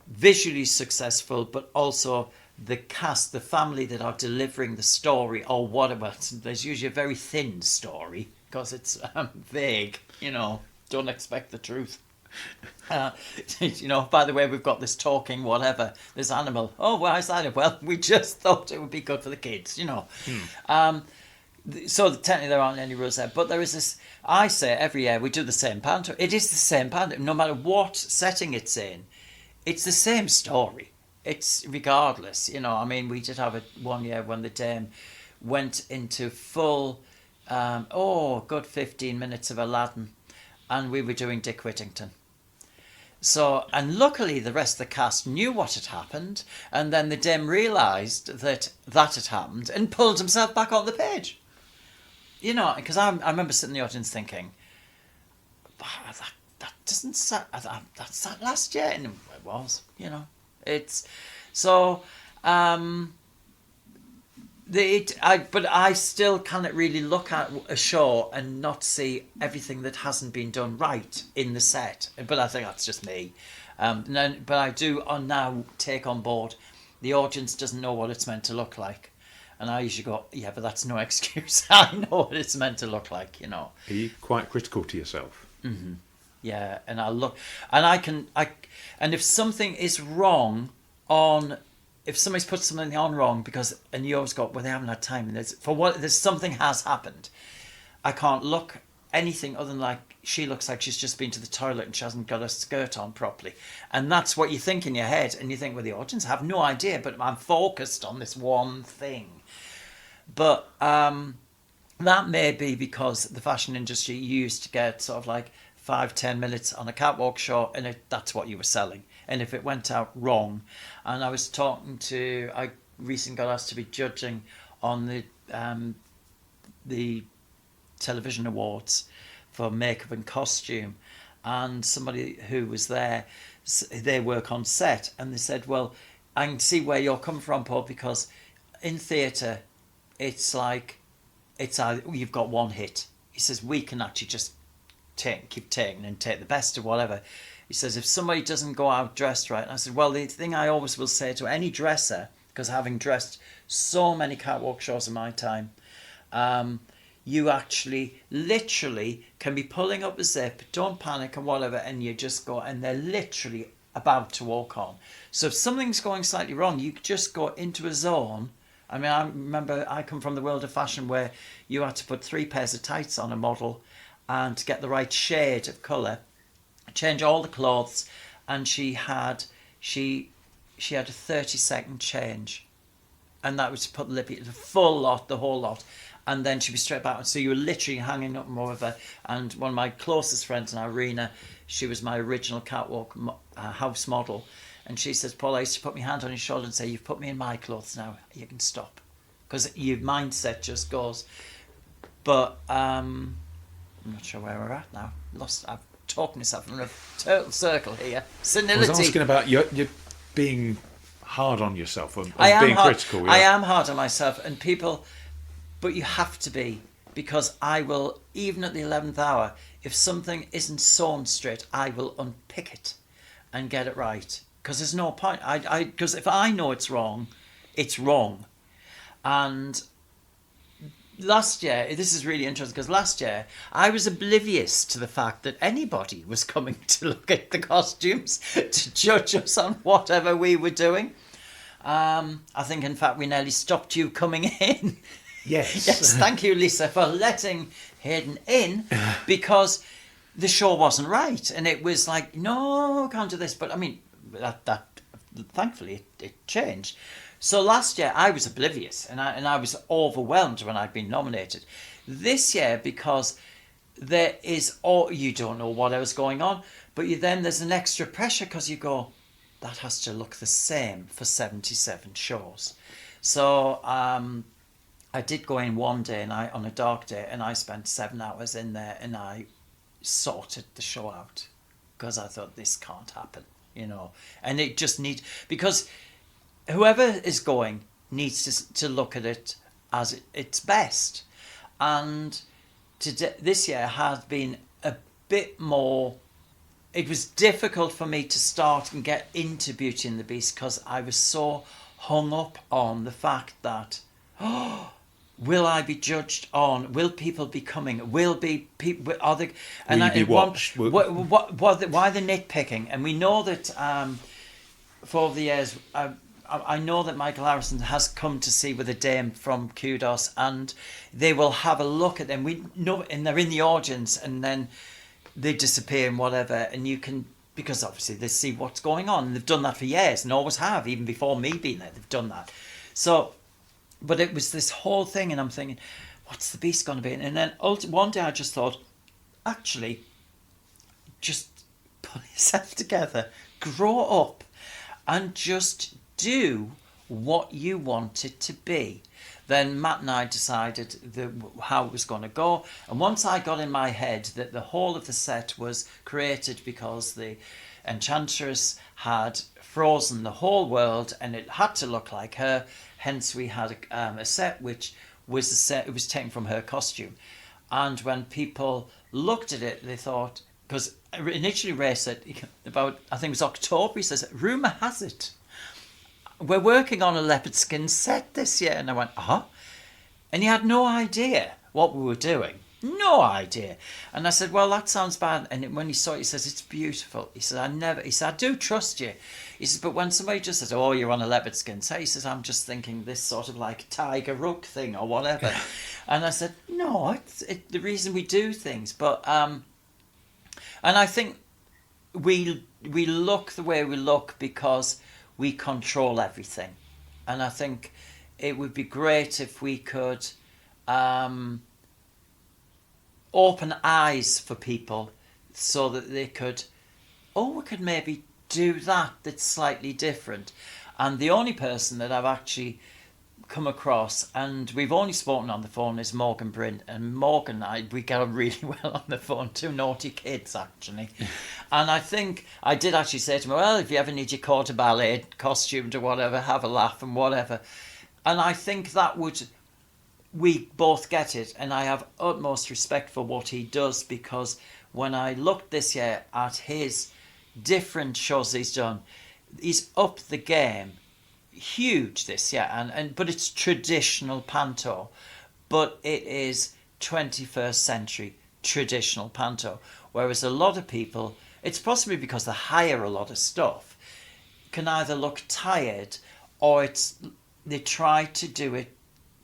visually successful, but also the cast, the family that are delivering the story or whatever. There's usually a very thin story because it's vague. You know, don't expect the truth. You know, by the way, we've got this talking whatever, this animal. Oh, why is that? Well, we just thought it would be good for the kids, you know. So technically there aren't any rules there, but there is this. I say every year we do the same Panto. It is the same Panto, no matter what setting it's in. It's the same story. It's regardless, you know. I mean, we did have it one year when the Dame went into full, good 15 minutes of Aladdin, and we were doing Dick Whittington. So, and luckily the rest of the cast knew what had happened, and then the Dame realised that had happened and pulled himself back on the page. You know, because I remember sitting in the audience thinking, that doesn't sound, that's that last year, and it was, you know. It's so but I still cannot really look at a show and not see everything that hasn't been done right in the set. But I think that's just me. But I do now take on board the audience doesn't know what it's meant to look like. And I usually go, yeah, but that's no excuse. I know what it's meant to look like, you know. Are you quite critical to yourself? Mm-hmm. Yeah, and I look, and and if something is wrong if somebody's put something on wrong and you always go, well, they haven't had time, and there's something has happened, I can't look anything other than like, she looks like she's just been to the toilet and she hasn't got her skirt on properly. And that's what you think in your head. And you think, well, the audience have no idea, but I'm focused on this one thing. But that may be because the fashion industry used to get sort of like 5-10 minutes on a catwalk show, and that's what you were selling. And if it went out wrong, and I recently got asked to be judging on the television awards for makeup and costume, and somebody who was there, they work on set, and they said, well, I can see where you're coming from, Paul, because in theatre it's like you've got one hit. He says we can actually just keep taking and take the best of whatever. He says if somebody doesn't go out dressed right, and I said, well, the thing I always will say to any dresser, because having dressed so many catwalk shows in my time, you actually literally can be pulling up a zip, don't panic and whatever, and you just go, and they're literally about to walk on. So if something's going slightly wrong, you just go into a zone. I mean, I remember I come from the world of fashion where you had to put 3 pairs of tights on a model and to get the right shade of colour, change all the clothes, and she had a 30-second change, and that was to put the lippy, the full lot, the whole lot, and then she'd be straight back. So you were literally hanging up and whatever. And one of my closest friends, Irina, she was my original catwalk house model, and she says, Paul, I used to put my hand on his shoulder and say, you've put me in my clothes now, you can stop, because your mindset just goes. But I'm not sure where we're at now. I've talked myself in a total circle here. Senility. I was asking about you being hard on yourself and being hard, critical. Yeah. I am hard on myself, and people, but you have to be, because I will, even at the 11th hour, if something isn't sewn straight, I will unpick it and get it right, because there's no point. Because if I know it's wrong, it's wrong. And last year, this is really interesting, because last year I was oblivious to the fact that anybody was coming to look at the costumes, to judge us on whatever we were doing. I think, in fact, we nearly stopped you coming in. Yes. Yes, thank you, Lisa, for letting Hayden in, because the show wasn't right. And it was like, no, can't do this. But, I mean, that thankfully, it changed. So last year, I was oblivious, and I was overwhelmed when I'd been nominated. This year, because there is, you don't know what else going on, but then there's an extra pressure, because you go, that has to look the same for 77 shows. So I did go in one day, on a dark day, and I spent 7 hours in there, and I sorted the show out, because I thought, this can't happen, and it just needs, because whoever is going needs to look at it as its best. And this year has been a bit more, it was difficult for me to start and get into Beauty and the Beast, because I was so hung up on the fact that, will I be judged on? Will people be coming? Will be people? Are they? And will you be watched? Why the nitpicking? And we know that for the years, I know that Michael Harrison has come to see with a dame from Kudos, and they will have a look at them. We know, and they're in the audience, and then they disappear and whatever. And you can, because obviously they see what's going on. And they've done that for years, and always have, even before me being there. They've done that. So. But it was this whole thing, and I'm thinking, what's the Beast going to be? And then one day I just thought, actually, just pull yourself together, grow up, and just do what you want it to be. Then Matt and I decided how it was going to go. And once I got in my head that the whole of the set was created because the Enchantress had frozen the whole world, and it had to look like her. Hence, we had a set which was a set. It was taken from her costume, and when people looked at it, they thought, because initially Ray said about, I think it was October, he says, rumour has it we're working on a leopard skin set this year, and I went, and he had no idea what we were doing. no idea. And I said, well, that sounds bad. And when he saw it, he says, it's beautiful. He said, he said, I do trust you. He says, but when somebody just says, oh, you're on a leopard skin, so he says, I'm just thinking this sort of like tiger rug thing or whatever. And I said, no, it's the reason we do things. But, and I think we look the way we look because we control everything. And I think it would be great if we could open eyes for people so that they could, we could maybe do that's slightly different. And the only person that I've actually come across, and we've only spoken on the phone, is Morgan Bryn. And Morgan and I, we get on really well on the phone. Two naughty kids, actually. And I think I did actually say to him, well, if you ever need your quarter ballet costumed or whatever, have a laugh and whatever. And I think we both get it, and I have utmost respect for what he does, because when I looked this year at his different shows he's done, he's upped the game huge this year, but it's traditional panto, but it is 21st century traditional panto, whereas a lot of people, it's possibly because they hire a lot of stuff, can either look tired or they try to do it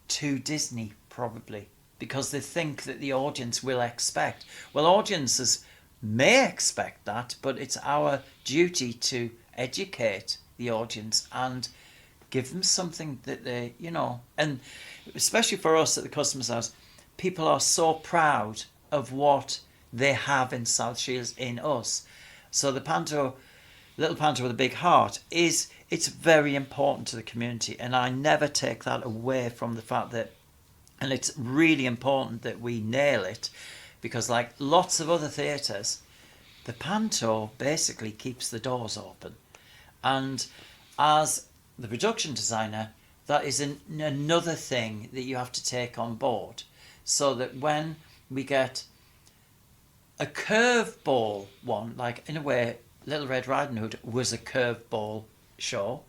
too Disney, probably, because they think that the audience will expect. Well, audiences may expect that, but it's our duty to educate the audience and give them something that they, and especially for us at the Customs House, people are so proud of what they have in South Shields in us. So the panto, Little Panto with a Big Heart, it's very important to the community, and I never take that away from the fact that, and it's really important that we nail it, because like lots of other theatres, the panto basically keeps the doors open. And as the production designer, that is another thing that you have to take on board, so that when we get a curveball one, like in a way Little Red Riding Hood was a curveball show,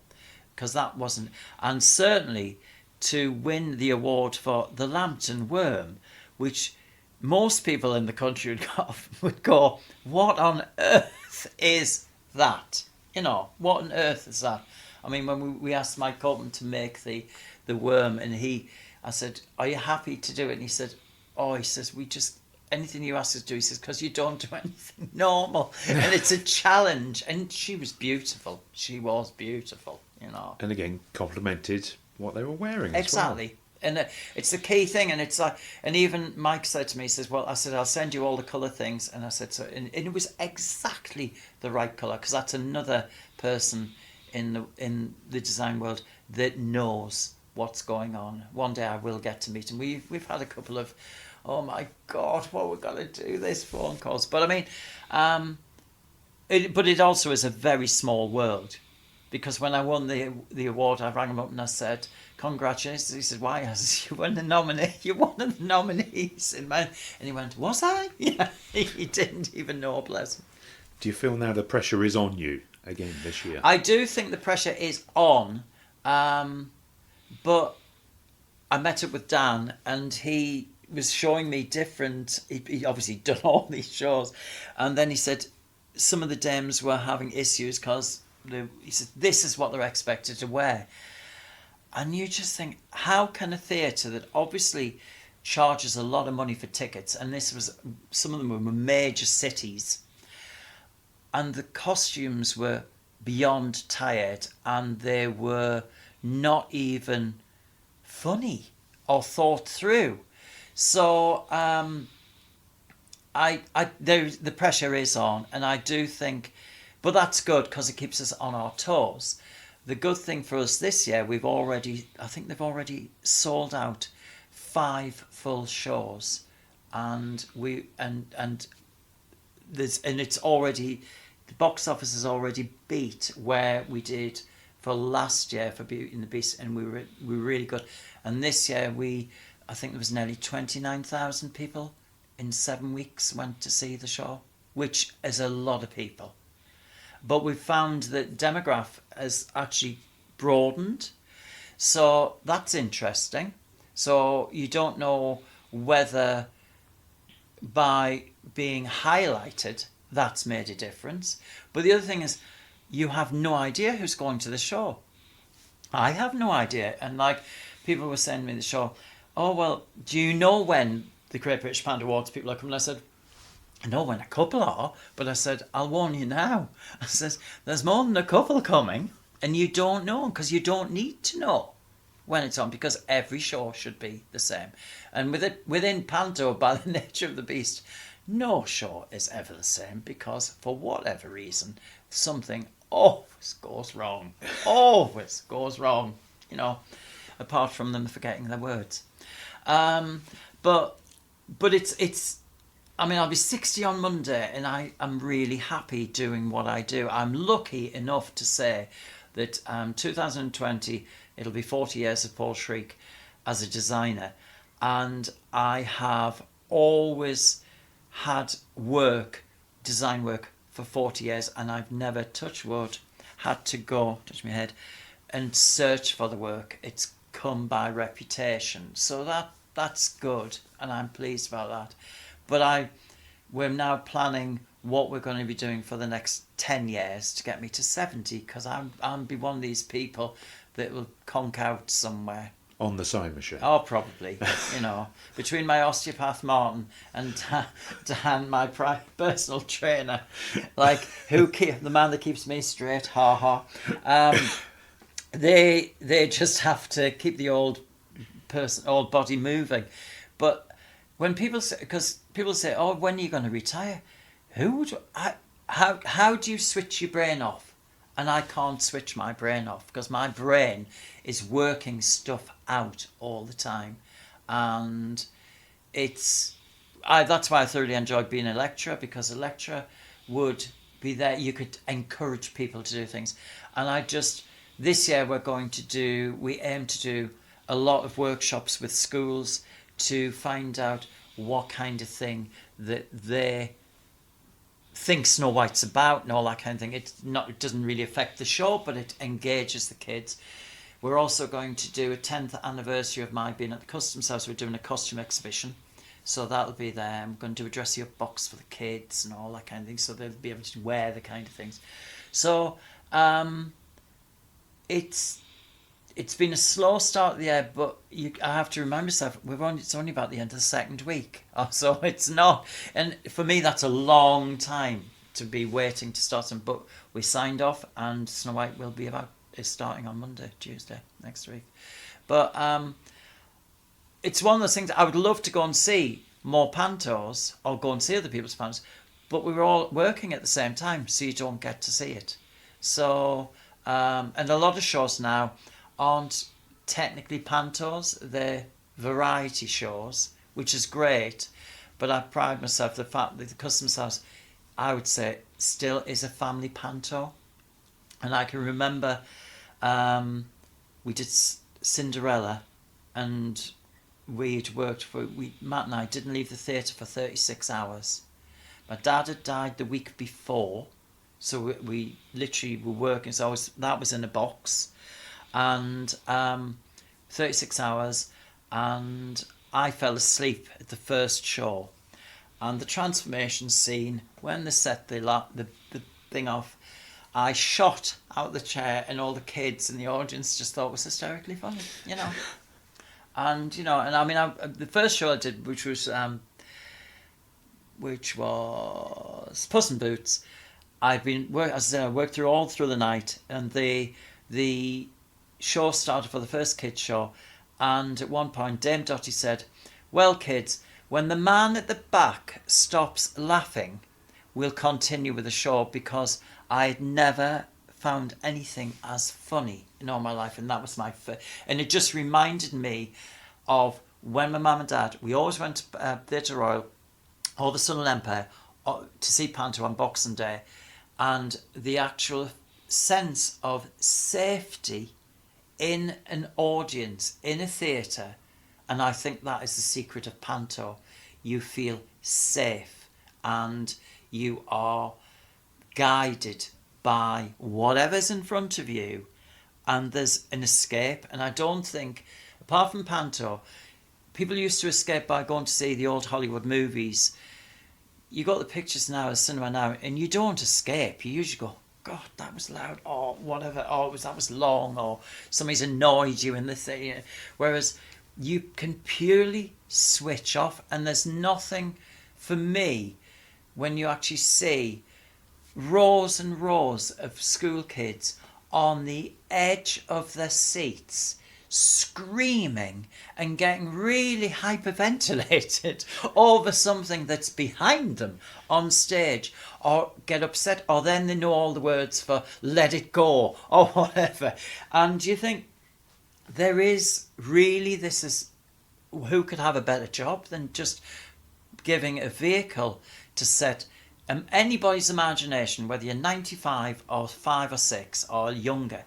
because that wasn't, and certainly to win the award for the Lambton Worm, which most people in the country would go, what on earth is that? What on earth is that? I mean, when we asked Mike Copeland to make the worm, and I said, are you happy to do it? And he said, anything you ask us to do, he says, because you don't do anything normal. And it's a challenge. And she was beautiful. She was beautiful, And again, complimented what they were wearing. Exactly. As well. And it's the key thing. And it's like, and even Mike said to me, he says, well, I said, I'll send you all the colour things. And I said, so, and it was exactly the right colour, because that's another person in the design world that knows what's going on. One day I will get to meet him. We've had a couple of, oh my God, what we're going to do, this phone calls. But I mean, it also is a very small world, because when I won the award, I rang him up and I said, congratulations. He said, why? I said, you won the nominee. You're one of the nominees. And he went, was I? Yeah, he didn't even know, bless him. Do you feel now the pressure is on you again this year? I do think the pressure is on, but I met up with Dan, and he was showing me different, he obviously done all these shows, and then he said some of the dames were having issues because he said this is what they're expected to wear. And you just think, how can a theatre that obviously charges a lot of money for tickets, and some of them were major cities, and the costumes were beyond tired, and they were not even funny or thought through. So the pressure is on, and I do think, but that's good because it keeps us on our toes. The good thing for us this year, I think they've already sold out 5 full shows, and it's already, the box office has already beat where we did for last year for Beauty and the Beast, and we were really good. And this year I think there was nearly 29,000 people in 7 weeks went to see the show, which is a lot of people. But we've found that demographic has actually broadened, so that's interesting. So you don't know whether by being highlighted, that's made a difference. But the other thing is, you have no idea who's going to the show. I have no idea. And like, people were sending me the show, oh, well, do you know when the Great British Pantomime Awards people are coming? I said, I know when a couple are, but I said, I'll warn you now. I says, there's more than a couple coming, and you don't know, because you don't need to know when it's on, because every show should be the same. And within Panto, by the nature of the beast, no show is ever the same, because for whatever reason, something always goes wrong. Always goes wrong, apart from them forgetting their words. But it's I mean, I'll be 60 on Monday, and I'm really happy doing what I do. I'm lucky enough to say that 2020, it'll be 40 years of Paul Shriek as a designer, and I have always had design work for 40 years, and I've never, touch wood, had to go, touch my head, and search for the work. It's come by reputation. So that's good, and I'm pleased about that. But we're now planning what we're going to be doing for the next 10 years to get me to 70, because I'm be one of these people that will conk out somewhere. On the sewing machine. Oh, probably. Between my osteopath Martin and Dan, my personal trainer, like the man that keeps me straight, ha ha. They just have to keep the old body moving. But when people say, oh, when are you going to retire? How do you switch your brain off? And I can't switch my brain off, because my brain is working stuff out all the time. And that's why I thoroughly enjoyed being a lecturer, because a lecturer would be there. You could encourage people to do things. And this year we aim to do a lot of workshops with schools to find out what kind of thing that they think Snow White's about and all that kind of thing. It doesn't really affect the show, but it engages the kids. We're also going to do a 10th anniversary of my being at the Customs House. We're doing a costume exhibition, so that'll be there. I'm going to do a dressy up box for the kids and all that kind of thing, so they'll be able to wear the kind of things. So it's been a slow start of the year, but I have to remind myself, it's only about the end of the second week. So it's not, and for me that's a long time to be waiting to start them. But we signed off, and Snow White is starting on Monday, Tuesday next week. But it's one of those things. I would love to go and see more pantos, or go and see other people's pantos, but we were all working at the same time, so you don't get to see it. So and a lot of shows now aren't technically pantos, they're variety shows, which is great. But I pride myself the fact that the Customs House, I would say, still is a family panto. And I can remember we did Cinderella, and Matt and I didn't leave the theatre for 36 hours. My dad had died the week before, so we literally were working. So that was in a box, and 36 hours, and I fell asleep at the first show. And the transformation scene, when they set the thing off, I shot out the chair, and all the kids in the audience just thought it was hysterically funny, And and I mean, the first show I did, which was Puss in Boots, I worked all through the night, and the show started for the first kids show, and at one point Dame Dottie said, "Well, kids, when the man at the back stops laughing, we'll continue with the show," because I had never found anything as funny in all my life, and that was and it just reminded me of when my mum and dad, we always went to Theatre Royal or the Sunderland Empire to see Panto on Boxing Day, and the actual sense of safety in an audience, in a theatre. And I think that is the secret of Panto. You feel safe, and you are guided by whatever's in front of you, and there's an escape. And I don't think, apart from Panto, people used to escape by going to see the old Hollywood movies. You got the pictures now of cinema now, and you don't escape. You usually go, God, that was loud, or whatever, or that was long, or somebody's annoyed you in the theatre. Whereas you can purely switch off, and there's nothing for me when you actually see rows and rows of school kids on the edge of their seats screaming and getting really hyperventilated over something that's behind them on stage, or get upset, or then they know all the words for let it go or whatever. And you think there is really, this is, who could have a better job than just giving a vehicle to set anybody's imagination, whether you're 95 or 5 or 6 or younger,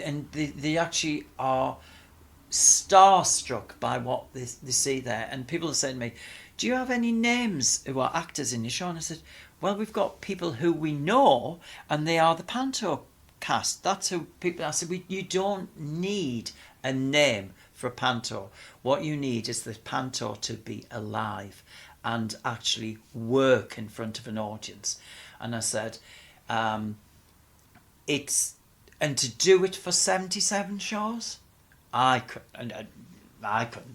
and they actually are starstruck by what they see there. And people have said to me, do you have any names who are actors in your show? And I said, well, we've got people who we know, and they are the Panto cast. That's who people. I said, you don't need a name for a Panto. What you need is the Panto to be alive and actually work in front of an audience. And I said, it's, and to do it for 77 shows, I couldn't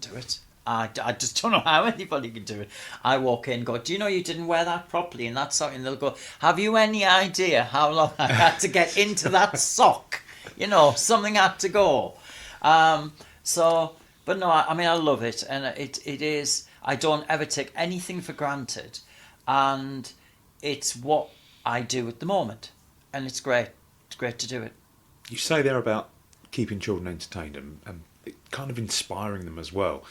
do it. I just don't know how anybody can do it. I walk in and go, do you know you didn't wear that properly? And that sock, and they'll go, have you any idea how long I had to get into that sock? You know, something had to go. But no, I mean, I love it. And it is, I don't ever take anything for granted. And it's what I do at the moment. And it's great. It's great to do it. You say there about keeping children entertained and kind of inspiring them as well.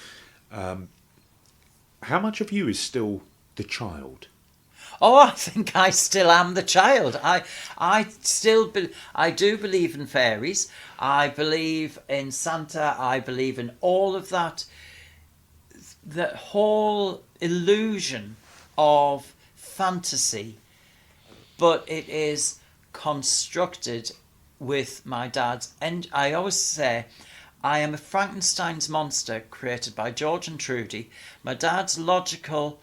How much of you is still the child? Oh, I think I still am the child. I do believe in fairies. I believe in Santa. I believe in all of that. The whole illusion of fantasy, but it is constructed with my dad's. And I always say, I am a Frankenstein's monster created by George and Trudy. My dad's logical,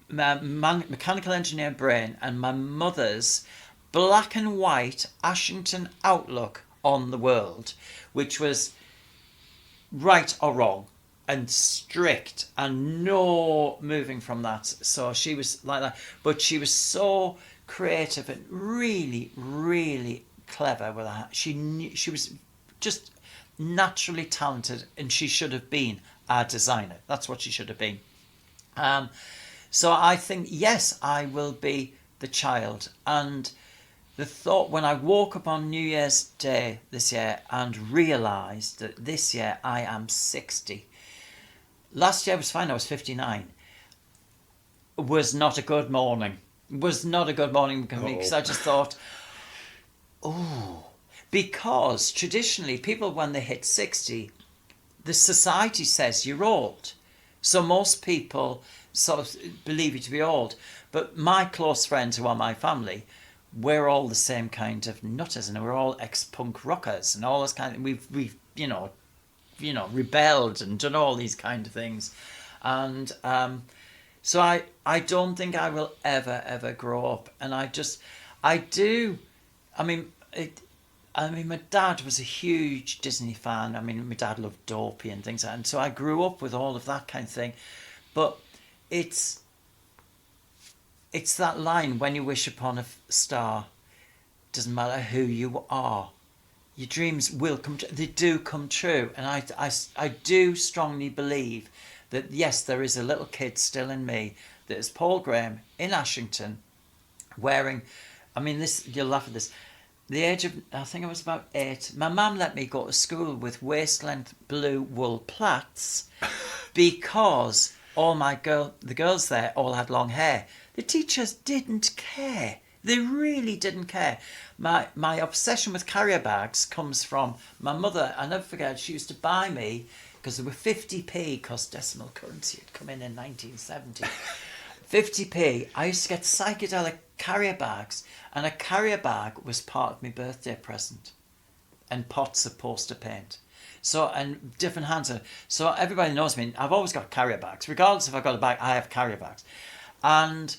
mechanical engineer brain, and my mother's black and white Ashington outlook on the world, which was right or wrong and strict and no moving from that. So she was like that, but she was so creative and really, really clever with that. She was just naturally talented, and she should have been a designer. That's what she should have been. So I think, yes, I will be the child. And the thought, when I woke up on New Year's Day this year and realised that this year I am 60. Last year was fine, I was 59. Was not a good morning. Was not a good morning for me, because I just thought, because traditionally people, when they hit 60, the society says you're old. So most people sort of believe you to be old. But my close friends who are my family, we're all the same kind of nutters, and we're all ex-punk rockers and all this kind of, we've you know, rebelled and done all these kind of things. And so I don't think I will ever grow up. And my dad was a huge Disney fan. I mean, my dad loved Dopey and things like that. And so I grew up with all of that kind of thing. But it's that line, when you wish upon a star, doesn't matter who you are, your dreams will come true. They do come true. And I do strongly believe that, yes, there is a little kid still in me that is Paul Graham in Ashington wearing, you'll laugh at this, the age of, I think I was about 8, my mum let me go to school with waist-length blue wool plaits because the girls there all had long hair. The teachers didn't care. They really didn't care. My obsession with carrier bags comes from my mother. I'll never forget, she used to buy me, because there were 50p, because decimal currency had come in 1970. 50p, I used to get psychedelic carrier bags, and a carrier bag was part of my birthday present, and pots of poster paint. So, and different hands. So everybody knows me. I've always got carrier bags. Regardless if I've got a bag, I have carrier bags. And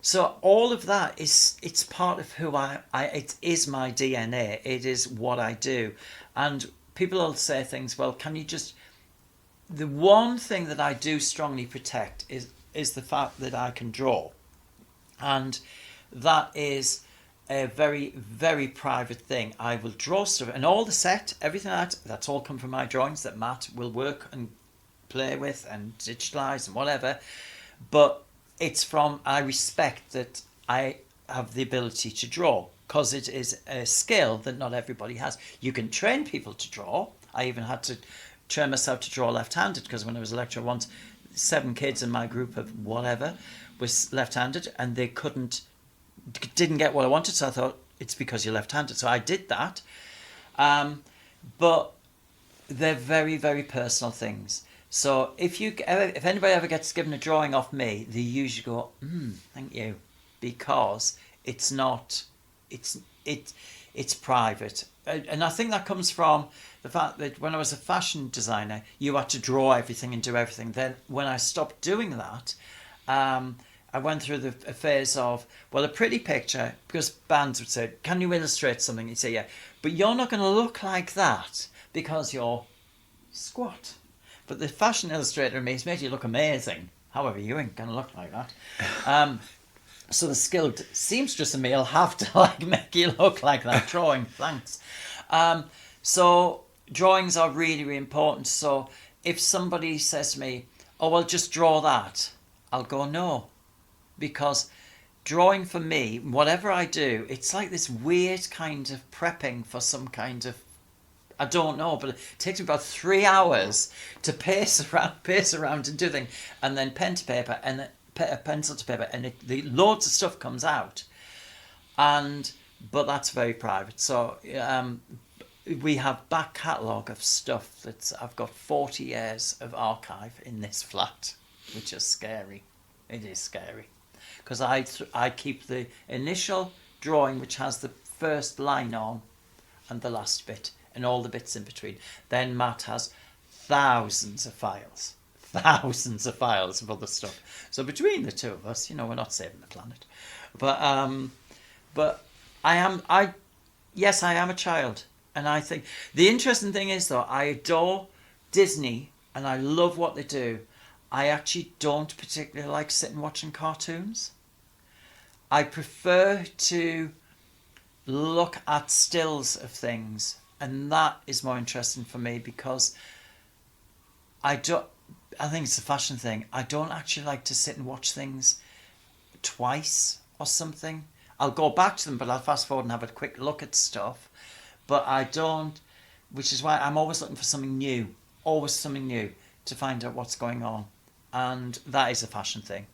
so all of that it's part of who it is my DNA. It is what I do. And people will say things, well, can you just... The one thing that I do strongly protect is the fact that I can draw. And that is a very, very private thing. I will draw stuff, and all the set, everything that's all come from my drawings that Matt will work and play with and digitalize and whatever. But it's from, I respect that I have the ability to draw, because it is a skill that not everybody has. You can train people to draw. I even had to train myself to draw left-handed, because when I was a lecturer once, 7 kids in my group of whatever was left-handed, and they didn't get what I wanted, so I thought, it's because you're left-handed. So I did that. But they're very, very personal things. So if anybody ever gets given a drawing off me, they usually go, thank you, because it's private. And I think that comes from the fact that when I was a fashion designer, you had to draw everything and do everything. Then when I stopped doing that, I went through a phase of, well, a pretty picture, because bands would say, can you illustrate something? You'd say, yeah, but you're not going to look like that because you're squat. But the fashion illustrator in me has made you look amazing. However, you ain't going to look like that. So the skilled seamstress in me will have to make you look like that drawing. Thanks. So drawings are really, really important. So if somebody says to me, oh, well, just draw that, I'll go, no. Because drawing for me, whatever I do, it's like this weird kind of prepping for some kind of, I don't know, but it takes me about 3 hours to pace around and do things, and then pen to paper, and then pencil to paper, and loads of stuff comes out. But that's very private. So we have back catalogue of stuff I've got 40 years of archive in this flat, which is scary. It is scary. Because I keep the initial drawing, which has the first line on and the last bit and all the bits in between. Then Matt has thousands of files of other stuff. So between the two of us, we're not saving the planet. But I am a child. And I think the interesting thing is, though, I adore Disney and I love what they do. I actually don't particularly like sitting watching cartoons. I prefer to look at stills of things, and that is more interesting for me, because I think it's a fashion thing. I don't actually like to sit and watch things twice or something. I'll go back to them, but I'll fast forward and have a quick look at stuff. But I don't, which is why I'm always looking for something new to find out what's going on. And that is a fashion thing.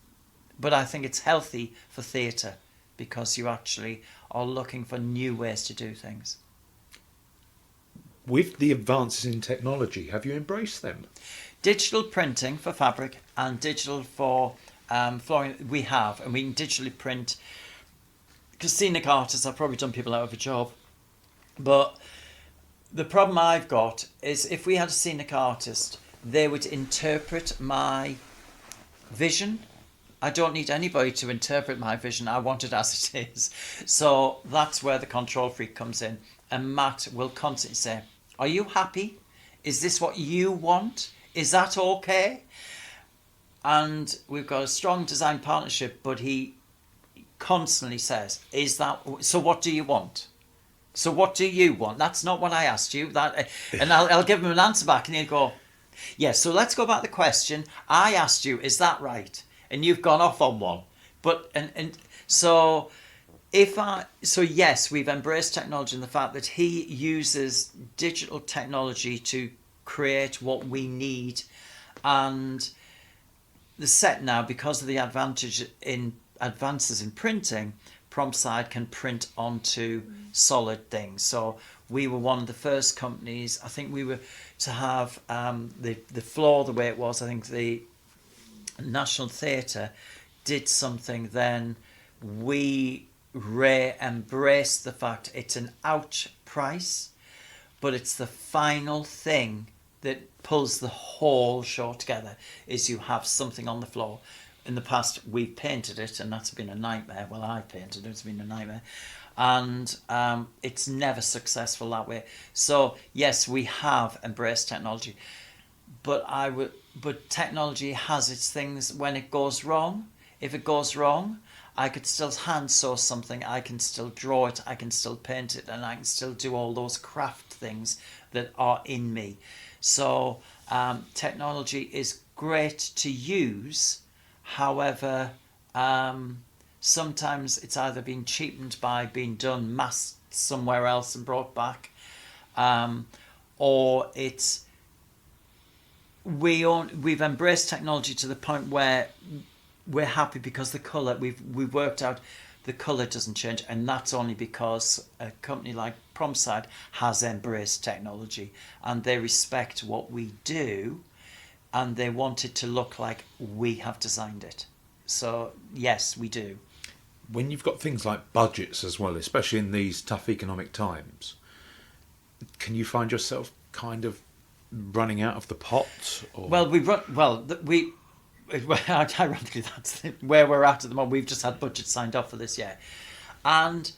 But I think it's healthy for theatre, because you actually are looking for new ways to do things. With the advances in technology, have you embraced them? Digital printing for fabric and digital for flooring, we have. And we can digitally print. Because scenic artists, I've probably done people out of a job. But the problem I've got is, if we had a scenic artist, they would interpret my vision. I don't need anybody to interpret my vision. I want it as it is. So that's where the control freak comes in. And Matt will constantly say, are you happy? Is this what you want? Is that okay? And we've got a strong design partnership, but he constantly says, so what do you want? So what do you want? That's not what I asked you. And I'll give him an answer back, and he'll go, yes, so let's go back to the question. I asked you, is that right? And you've gone off on one. But so yes, we've embraced technology, and the fact that he uses digital technology to create what we need. And the set now, because of the advances in printing, PromptSide can print onto solid things. So we were one of the first companies. I think we were to have the floor the way it was. I think the National Theatre did something then. We embraced the fact it's an ouch price, but it's the final thing that pulls the whole show together is you have something on the floor. In the past, we've painted it, and that's been a nightmare. Well, I painted it, it's been a nightmare. And it's never successful that way. So, yes, we have embraced technology. But but technology has its things when it goes wrong. If it goes wrong, I could still hand sew something, I can still draw it, I can still paint it, and I can still do all those craft things that are in me. So technology is great to use. However, sometimes it's either been cheapened by being done masked somewhere else and brought back, or it's we've embraced technology to the point where we're happy because the colour we've worked out the colour doesn't change, and that's only because a company like Promside has embraced technology and they respect what we do and they want it to look like we have designed it. So yes, we do. When you've got things like budgets as well, especially in these tough economic times, can you find yourself kind of running out of the pot? Or? Well, ironically, that's where we're at the moment. We've just had budget signed off for this year, and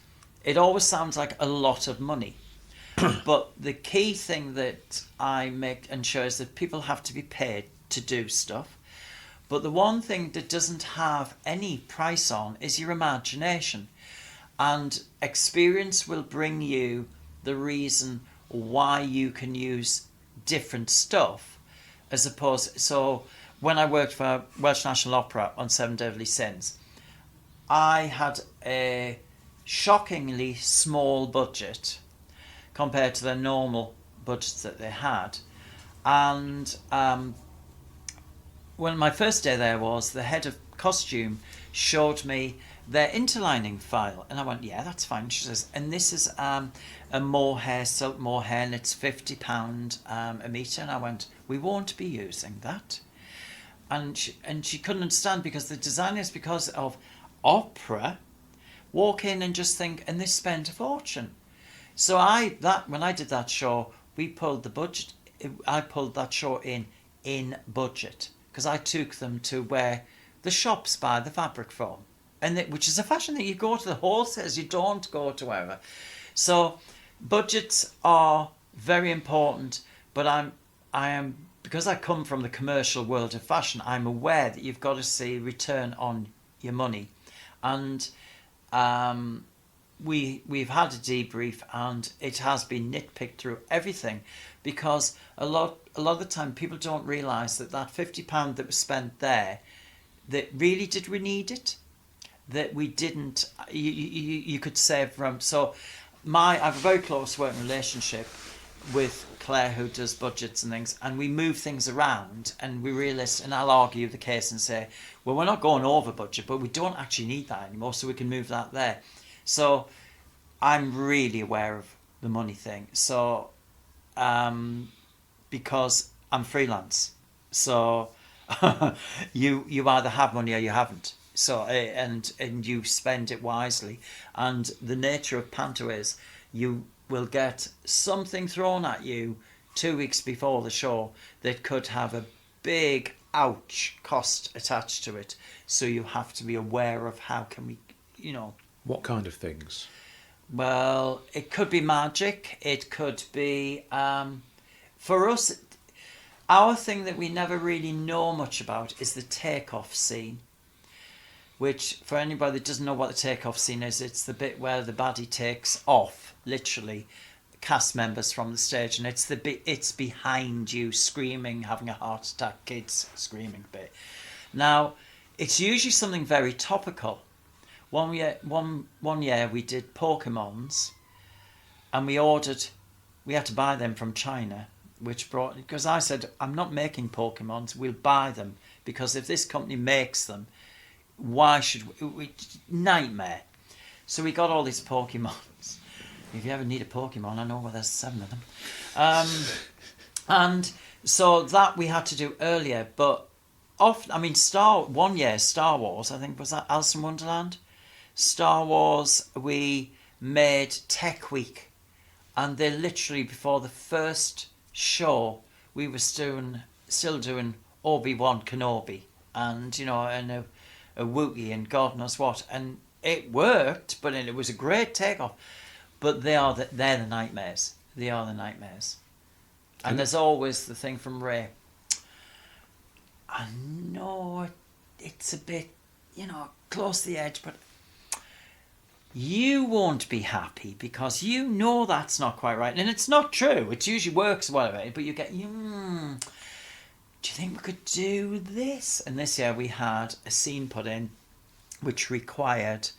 it always sounds like a lot of money. But the key thing that I make and show is that people have to be paid to do stuff. But the one thing that doesn't have any price on is your imagination, and experience will bring you the reason why you can use different stuff, as opposed. So when I worked for Welsh National Opera on Seven Deadly Sins, I had a shockingly small budget compared to the normal budgets that they had. And when my first day there was, the head of costume showed me their interlining file, and I went, yeah, that's fine. She says, and this is a mohair, silk mohair, and it's £50 a metre. And I went, we won't be using that. And she couldn't understand, because the designers, because of opera, walk in and just think, and they spent a fortune. So when I did that show, we pulled the budget. I pulled that show in budget, because I took them to where the shops buy the fabric from, and which is a fashion that you go to the wholesalers, you don't go to wherever. So budgets are very important, but I am because I come from the commercial world of fashion, I'm aware that you've got to see return on your money. And we've had a debrief, and it has been nitpicked through everything, because a lot of the time people don't realise that £50 that was spent there, that really did we need it? That we didn't. You could save from. So I have a very close working relationship with Claire, who does budgets and things, and we move things around, and we realise, and I'll argue the case and say, well, we're not going over budget, but we don't actually need that anymore, so we can move that there. So I'm really aware of the money thing. So because I'm freelance, so you either have money or you haven't. So and you spend it wisely. And the nature of Panto is you will get something thrown at you 2 weeks before the show that could have a big ouch cost attached to it. So you have to be aware of how can we, What kind of things? Well, it could be magic. It could be, for us, our thing that we never really know much about is the takeoff scene. Which, for anybody that doesn't know what the takeoff scene is, it's the bit where the baddie takes off, literally, cast members from the stage, and it's behind you, screaming, having a heart attack, kids screaming bit. Now, it's usually something very topical. One year we did Pokemons, and we had to buy them from China, because I said, I'm not making Pokemons, we'll buy them, because if this company makes them, why should we? Nightmare. So we got all these Pokemons. If you ever need a Pokemon, I know where there's 7 of them. And so that we had to do earlier, but one year Star Wars, I think, was that Alice in Wonderland? Star Wars, we made Tech Week, and they literally, before the first show, we were still doing Obi-Wan Kenobi and, and a Wookiee and God knows what. And it worked, but it was a great takeoff. But they're the nightmares. They are the nightmares. And there's always the thing from Ray. I know it's a bit, close to the edge, but you won't be happy because you know that's not quite right. And it's not true. It usually works, whatever. But you get, do you think we could do this? And this year we had a scene put in which required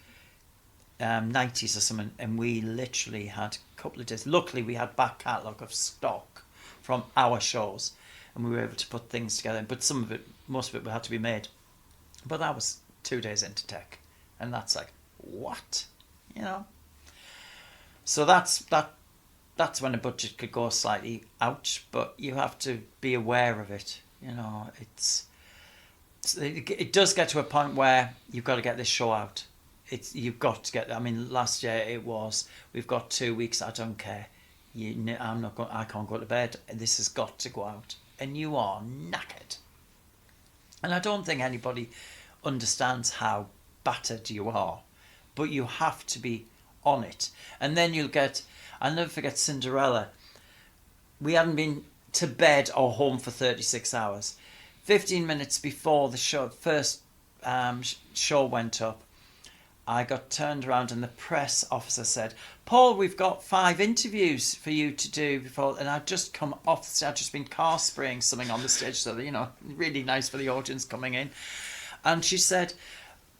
90s or something. And we literally had a couple of days. Luckily, we had back catalogue of stock from our shows. And we were able to put things together. But most of it had to be made. But that was 2 days into tech. And that's like, what? So that's when a budget could go slightly out, but you have to be aware of it. It does get to a point where you've got to get this show out. You've got to get. I mean, last year it was. We've got 2 weeks. I don't care. I can't go to bed. This has got to go out, and you are knackered. And I don't think anybody understands how battered you are. But you have to be on it. And then I'll never forget Cinderella. We hadn't been to bed or home for 36 hours. 15 minutes before the first show went up, I got turned around and the press officer said, Paul, we've got 5 interviews for you to do before. And I'd just come off the stage. I'd just been car spraying something on the stage. So, really nice for the audience coming in. And she said,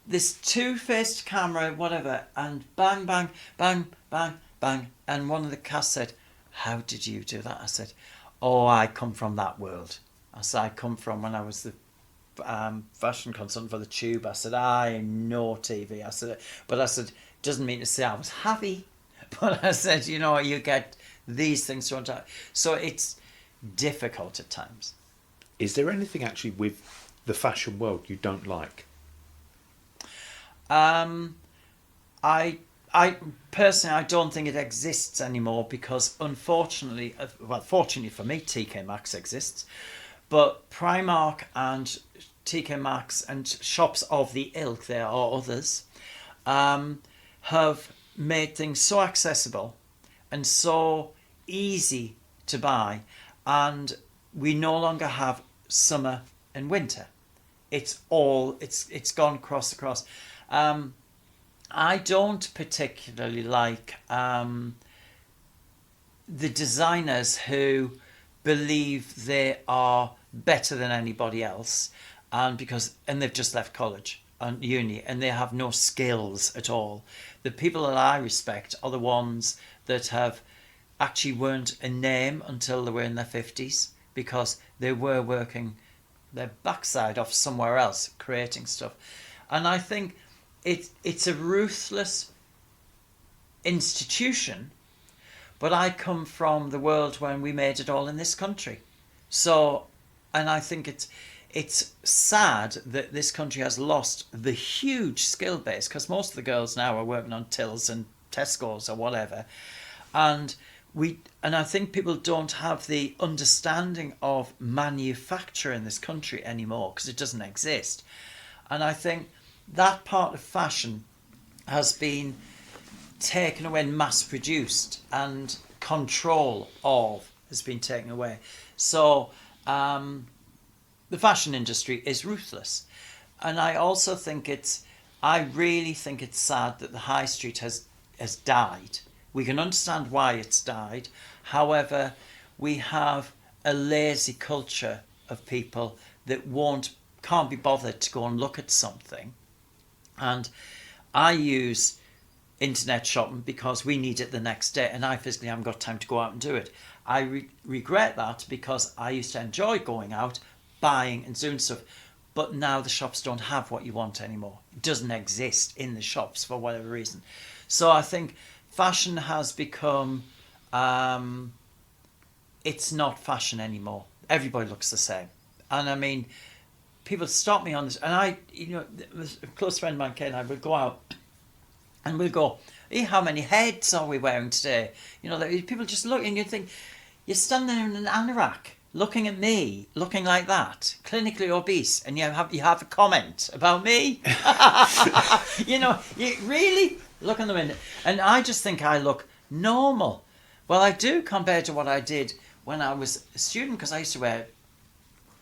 this 2-faced camera, whatever, and bang, bang, bang, bang, bang. And one of the cast said, how did you do that? I said, I come from that world. I said, I come from when I was the fashion consultant for the Tube. I said, I know TV. I said, doesn't mean to say I was happy. But I said, you get these things thrown out. So it's difficult at times. Is there anything actually with the fashion world you don't like? I personally, I don't think it exists anymore because unfortunately, fortunately for me, TK Maxx exists, but Primark and TK Maxx and shops of the ilk, there are others, have made things so accessible and so easy to buy, and we no longer have summer and winter. It's gone across. I don't particularly like the designers who believe they are better than anybody else, and they've just left college and uni and they have no skills at all. The people that I respect are the ones that have actually weren't a name until they were in their 50s because they were working their backside off somewhere else creating stuff. And I think it's a ruthless institution, but I come from the world when we made it all in this country. So, and I think it's sad that this country has lost the huge skill base because most of the girls now are working on Tills and Tesco's or whatever, and I think people don't have the understanding of manufacture in this country anymore because it doesn't exist. And I think that part of fashion has been taken away and mass produced, and control of has been taken away. So the fashion industry is ruthless. And I also think I really think it's sad that the high street has died. We can understand why it's died. However, we have a lazy culture of people that can't be bothered to go and look at something. And I use internet shopping because we need it the next day, and I physically haven't got time to go out and do it. I regret that because I used to enjoy going out, buying and doing stuff, but now the shops don't have what you want anymore. It doesn't exist in the shops for whatever reason. So I think fashion has become, it's not fashion anymore. Everybody looks the same. And I mean, people stop me on this, and a close friend of mine, Kate, and I would go out and we'll go, hey, how many heads are we wearing today? People just look and you think, you're standing there in an anorak looking at me, looking like that, clinically obese, and you have a comment about me? You really look in the window. And I just think I look normal. Well, I do compared to what I did when I was a student, because I used to wear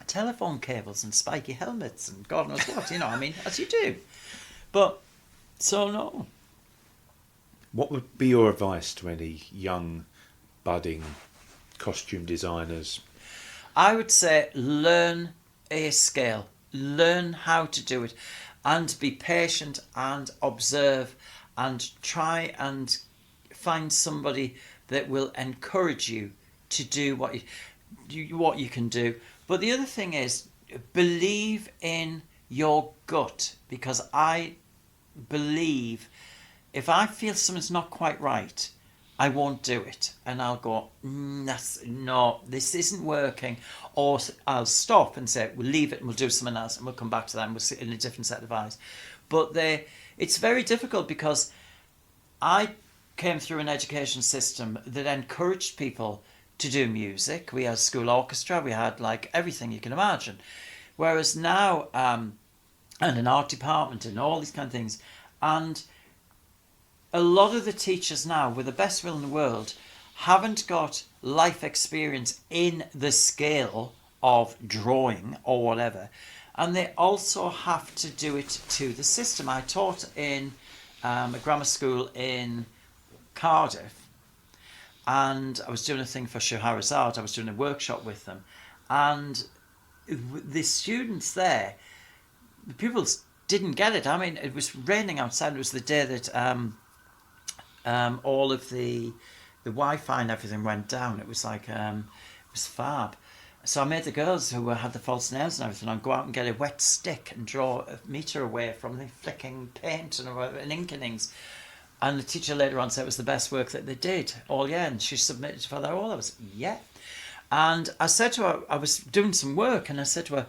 telephone cables and spiky helmets and God knows what, as you do. But, so no. What would be your advice to any young, budding costume designers? I would say learn a skill, learn how to do it, and be patient and observe and try and find somebody that will encourage you to do what you can do. But the other thing is, believe in your gut, because I believe if I feel something's not quite right, I won't do it, and I'll go, this isn't working, or I'll stop and say, we'll leave it and we'll do something else, and we'll come back to that and we'll sit in a different set of eyes. But it's very difficult, because I came through an education system that encouraged people to do music. We had a school orchestra, we had like everything you can imagine. Whereas now, and an art department and all these kind of things, and a lot of the teachers now, with the best will in the world, haven't got life experience in the skill of drawing or whatever, and they also have to do it to the system. I taught in a grammar school in Cardiff, and I was doing a thing for Scheherazade. I was doing a workshop with them, and the students there, the pupils didn't get it. I mean, it was raining outside. It was the day that all of the Wi-Fi and everything went down. It was like it was fab. So I made the girls who had the false nails and everything go out and get a wet stick and draw a metre away from the flicking paint and inkings. And the teacher later on said it was the best work that they did all year, and she submitted for their O-levels. Yeah. And I said to her, I was doing some work, and I said to her,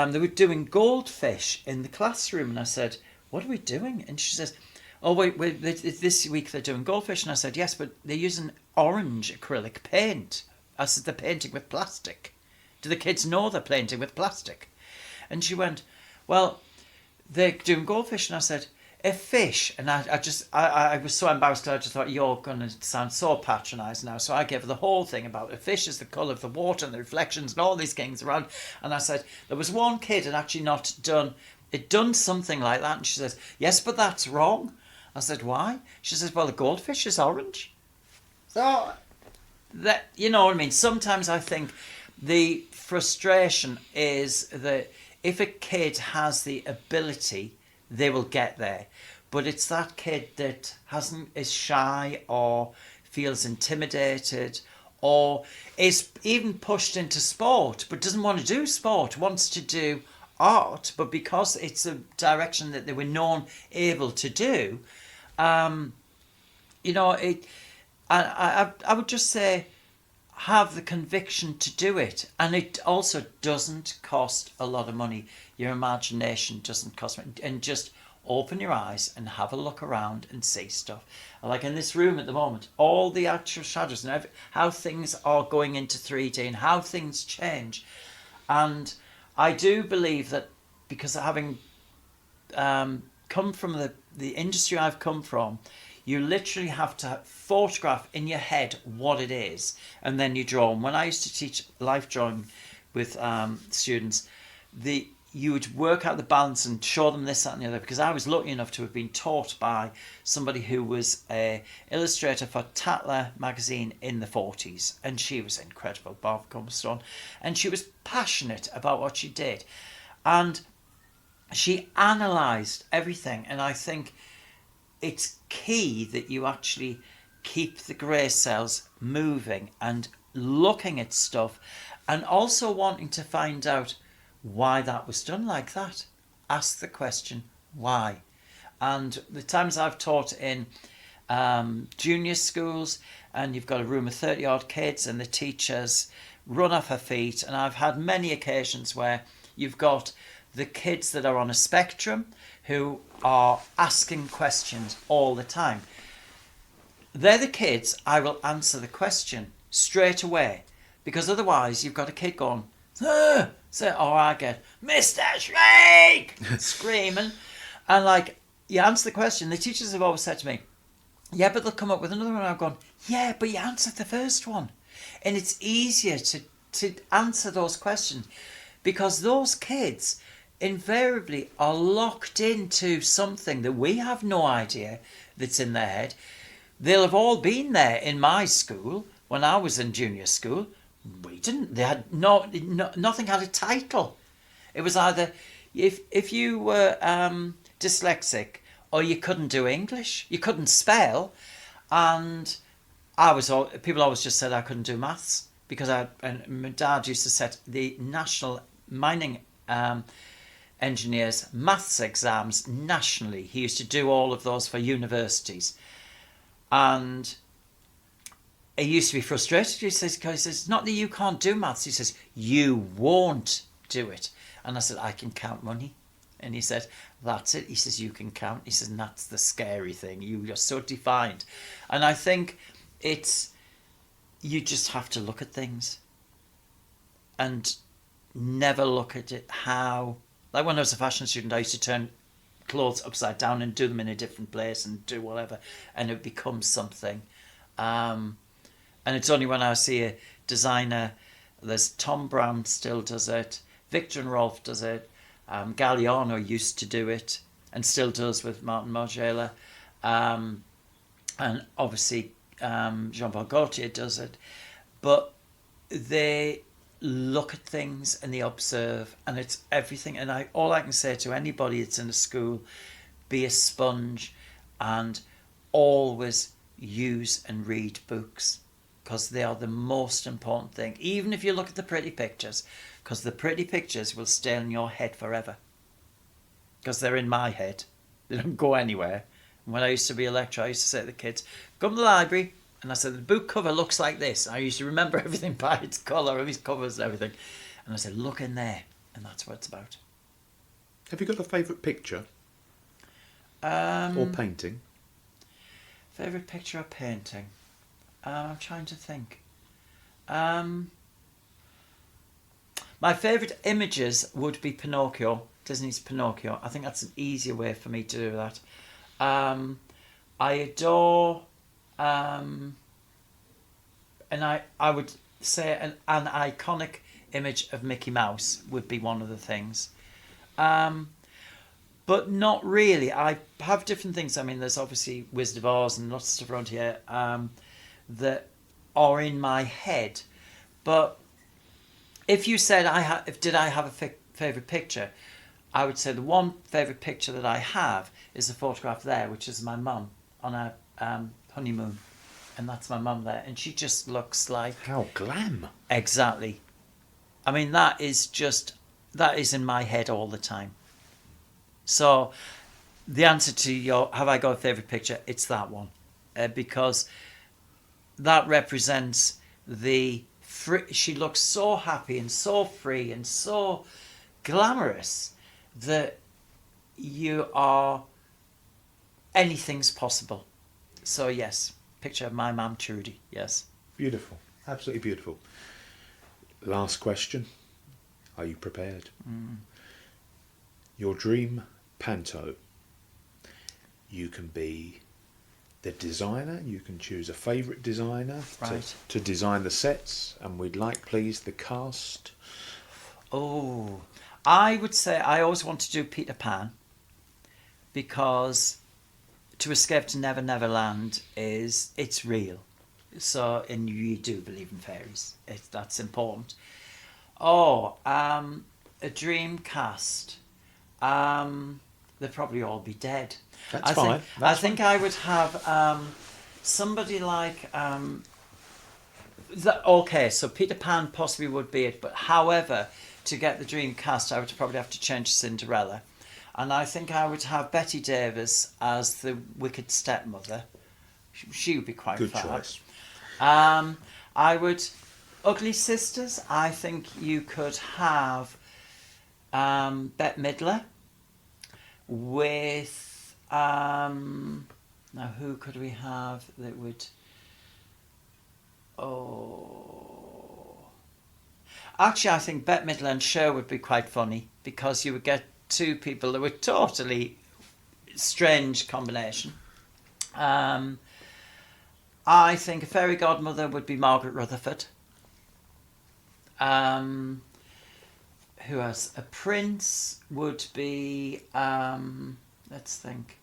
they were doing goldfish in the classroom, and I said, what are we doing? And she says, oh, wait, this week they're doing goldfish. And I said, yes, but they're using orange acrylic paint. I said, they're painting with plastic. Do the kids know they're painting with plastic? And she went, well, they're doing goldfish. And I said, a fish. And I was so embarrassed, I just thought, you're going to sound so patronised now. So I gave her the whole thing about a fish is the colour of the water and the reflections and all these things around. And I said, there was one kid had actually not done something like that. And she says, yes, but that's wrong. I said, why? She says, well, the goldfish is orange. So, that, you know what I mean? Sometimes I think the frustration is that if a kid has the ability, they will get there. But it's that kid that is shy or feels intimidated or is even pushed into sport but doesn't want to do sport, wants to do art, but because it's a direction that they were able to do, I would just say have the conviction to do it, and it also doesn't cost a lot of money. Your imagination doesn't cost money, and just open your eyes and have a look around and see stuff. Like in this room at the moment, all the actual shadows and how things are going into 3D and how things change. And I do believe that because having come from the industry I've come from, you literally have to photograph in your head what it is, and then you draw. And when I used to teach life drawing with students, you would work out the balance and show them this, that and the other, because I was lucky enough to have been taught by somebody who was an illustrator for Tatler magazine in the 40s, and she was incredible, Barbara Cumberstone, and she was passionate about what she did, and she analysed everything. And I think it's key that you actually keep the grey cells moving and looking at stuff, and also wanting to find out why that was done like that. Ask the question, why? And the times I've taught in junior schools, and you've got a room of 30 odd kids and the teachers run off her feet, and I've had many occasions where you've got the kids that are on a spectrum who are asking questions all the time. They're the kids I will answer the question straight away. Because otherwise you've got a kid going, or I get, Mr. Shriek! Screaming. And like, you answer the question, the teachers have always said to me, yeah, but they'll come up with another one. I've gone, yeah, but you answered the first one. And it's easier to answer those questions because those kids invariably are locked into something that we have no idea that's in their head. They'll have all been there in my school when I was in junior school. We didn't. They had nothing had a title. It was either if you were dyslexic or you couldn't do English, you couldn't spell, and people always just said I couldn't do maths because and my dad used to set the national mining engineers maths exams nationally. He used to do all of those for universities, and he used to be frustrated. He says, it's not that you can't do maths. He says, you won't do it. And I said, I can count money. And he said, that's it. He says, you can count. He says, and that's the scary thing. You're so defined. And I think you just have to look at things and never look at it how, like when I was a fashion student, I used to turn clothes upside down and do them in a different place and do whatever. And it becomes something. And it's only when I see a designer, there's Tom Brown still does it, Victor and Rolf does it, Galliano used to do it and still does with Martin Margiela, and obviously Jean-Paul Gaultier does it, but they look at things and they observe, and it's everything. And all I can say to anybody that's in a school, be a sponge and always use and read books, because they are the most important thing. Even if you look at the pretty pictures, because the pretty pictures will stay in your head forever, because they're in my head. They don't go anywhere. And when I used to be a lecturer, I used to say to the kids, come to the library, and I said, the book cover looks like this. I used to remember everything by its colour, its covers and everything. And I said, look in there, and that's what it's about. Have you got a favourite picture? Or painting? Favourite picture or painting? I'm trying to think. My favourite images would be Pinocchio, Disney's Pinocchio. I think that's an easier way for me to do that. I adore, and I would say an iconic image of Mickey Mouse would be one of the things. But not really. I have different things. I mean, there's obviously Wizard of Oz and lots of stuff around here that are in my head. But if you said did I have a favourite picture, I would say the one favourite picture that I have is the photograph there, which is my mum on a honeymoon, and that's my mum there, and she just looks like, how glam. Exactly. I mean, that is in my head all the time. So the answer to your have I got a favourite picture, it's that one, because that represents she looks so happy and so free and so glamorous that anything's possible. So yes, picture of my mum Trudy, yes. Beautiful, absolutely beautiful. Last question, are you prepared? Your dream Panto. You can be the designer, you can choose a favourite designer to design the sets, and we'd like, please, the cast. Oh, I would say I always want to do Peter Pan, because To Escape to Never Never Land it's real. So, and you do believe in fairies. That's important. Oh, a dream cast. They'd probably all be dead. That's fine. I think I would have somebody like okay, so Peter Pan possibly would be it, but however, to get the dream cast, I would probably have to change Cinderella, and I think I would have Betty Davis as the wicked stepmother. She would be quite good fab. choice. I would Ugly Sisters. I think you could have Bette Midler with now who could we have that would Actually, I think Bette Midler and Cher would be quite funny because you would get two people that were totally strange combination. I think a fairy godmother would be Margaret Rutherford. Who else? A prince would be, let's think.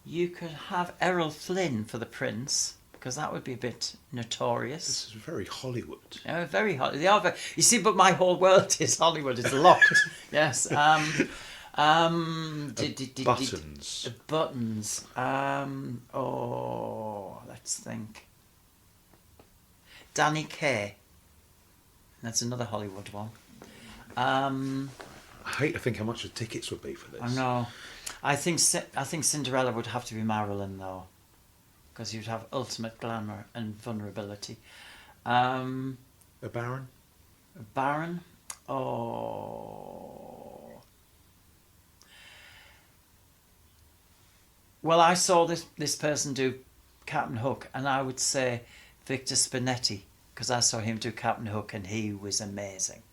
You could have Errol Flynn for the prince, because that would be a bit notorious. This is very Hollywood. Oh, very Hollywood. They are very, you see, but my whole world is Hollywood. It's locked. Yes. Buttons. Buttons. Let's think. Danny Kaye. That's another Hollywood one. I hate to think how much the tickets would be for this. I know. I think Cinderella would have to be Marilyn though, because you'd have ultimate glamour and vulnerability. A baron? A baron? Oh. Well, I saw this person do Captain Hook, and I would say Victor Spinetti, because I saw him do Captain Hook, and he was amazing.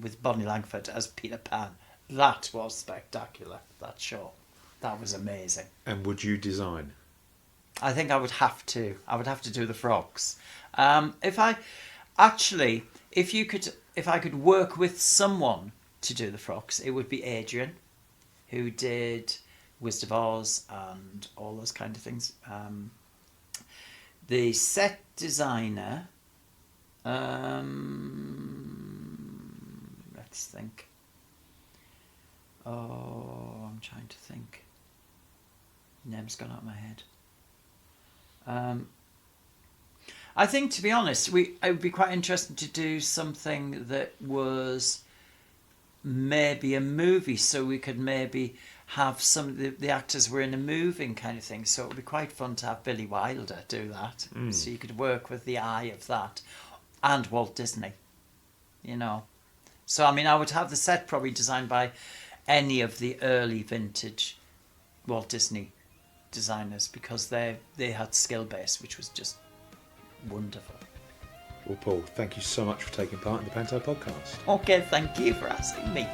With Bonnie Langford as Peter Pan. That was spectacular, that show. That was amazing. And would you design? I think I would have to. I would have to do the frogs. If I could work with someone to do the frogs, it would be Adrian, who did Wizard of Oz and all those kind of things. The set designer, let's think. Oh, I'm trying to think. Name's gone out of my head. I think, to be honest, it would be quite interesting to do something that was maybe a movie, so we could maybe have some of the actors were in a moving kind of thing. So it would be quite fun to have Billy Wilder do that. So you could work with the eye of that, and Walt Disney. You know, so I mean, I would have the set probably designed by any of the early vintage Walt Disney designers, because they had skill base, which was just wonderful. Well, Paul, thank you so much for taking part in the Panto podcast. Okay, thank you for asking me.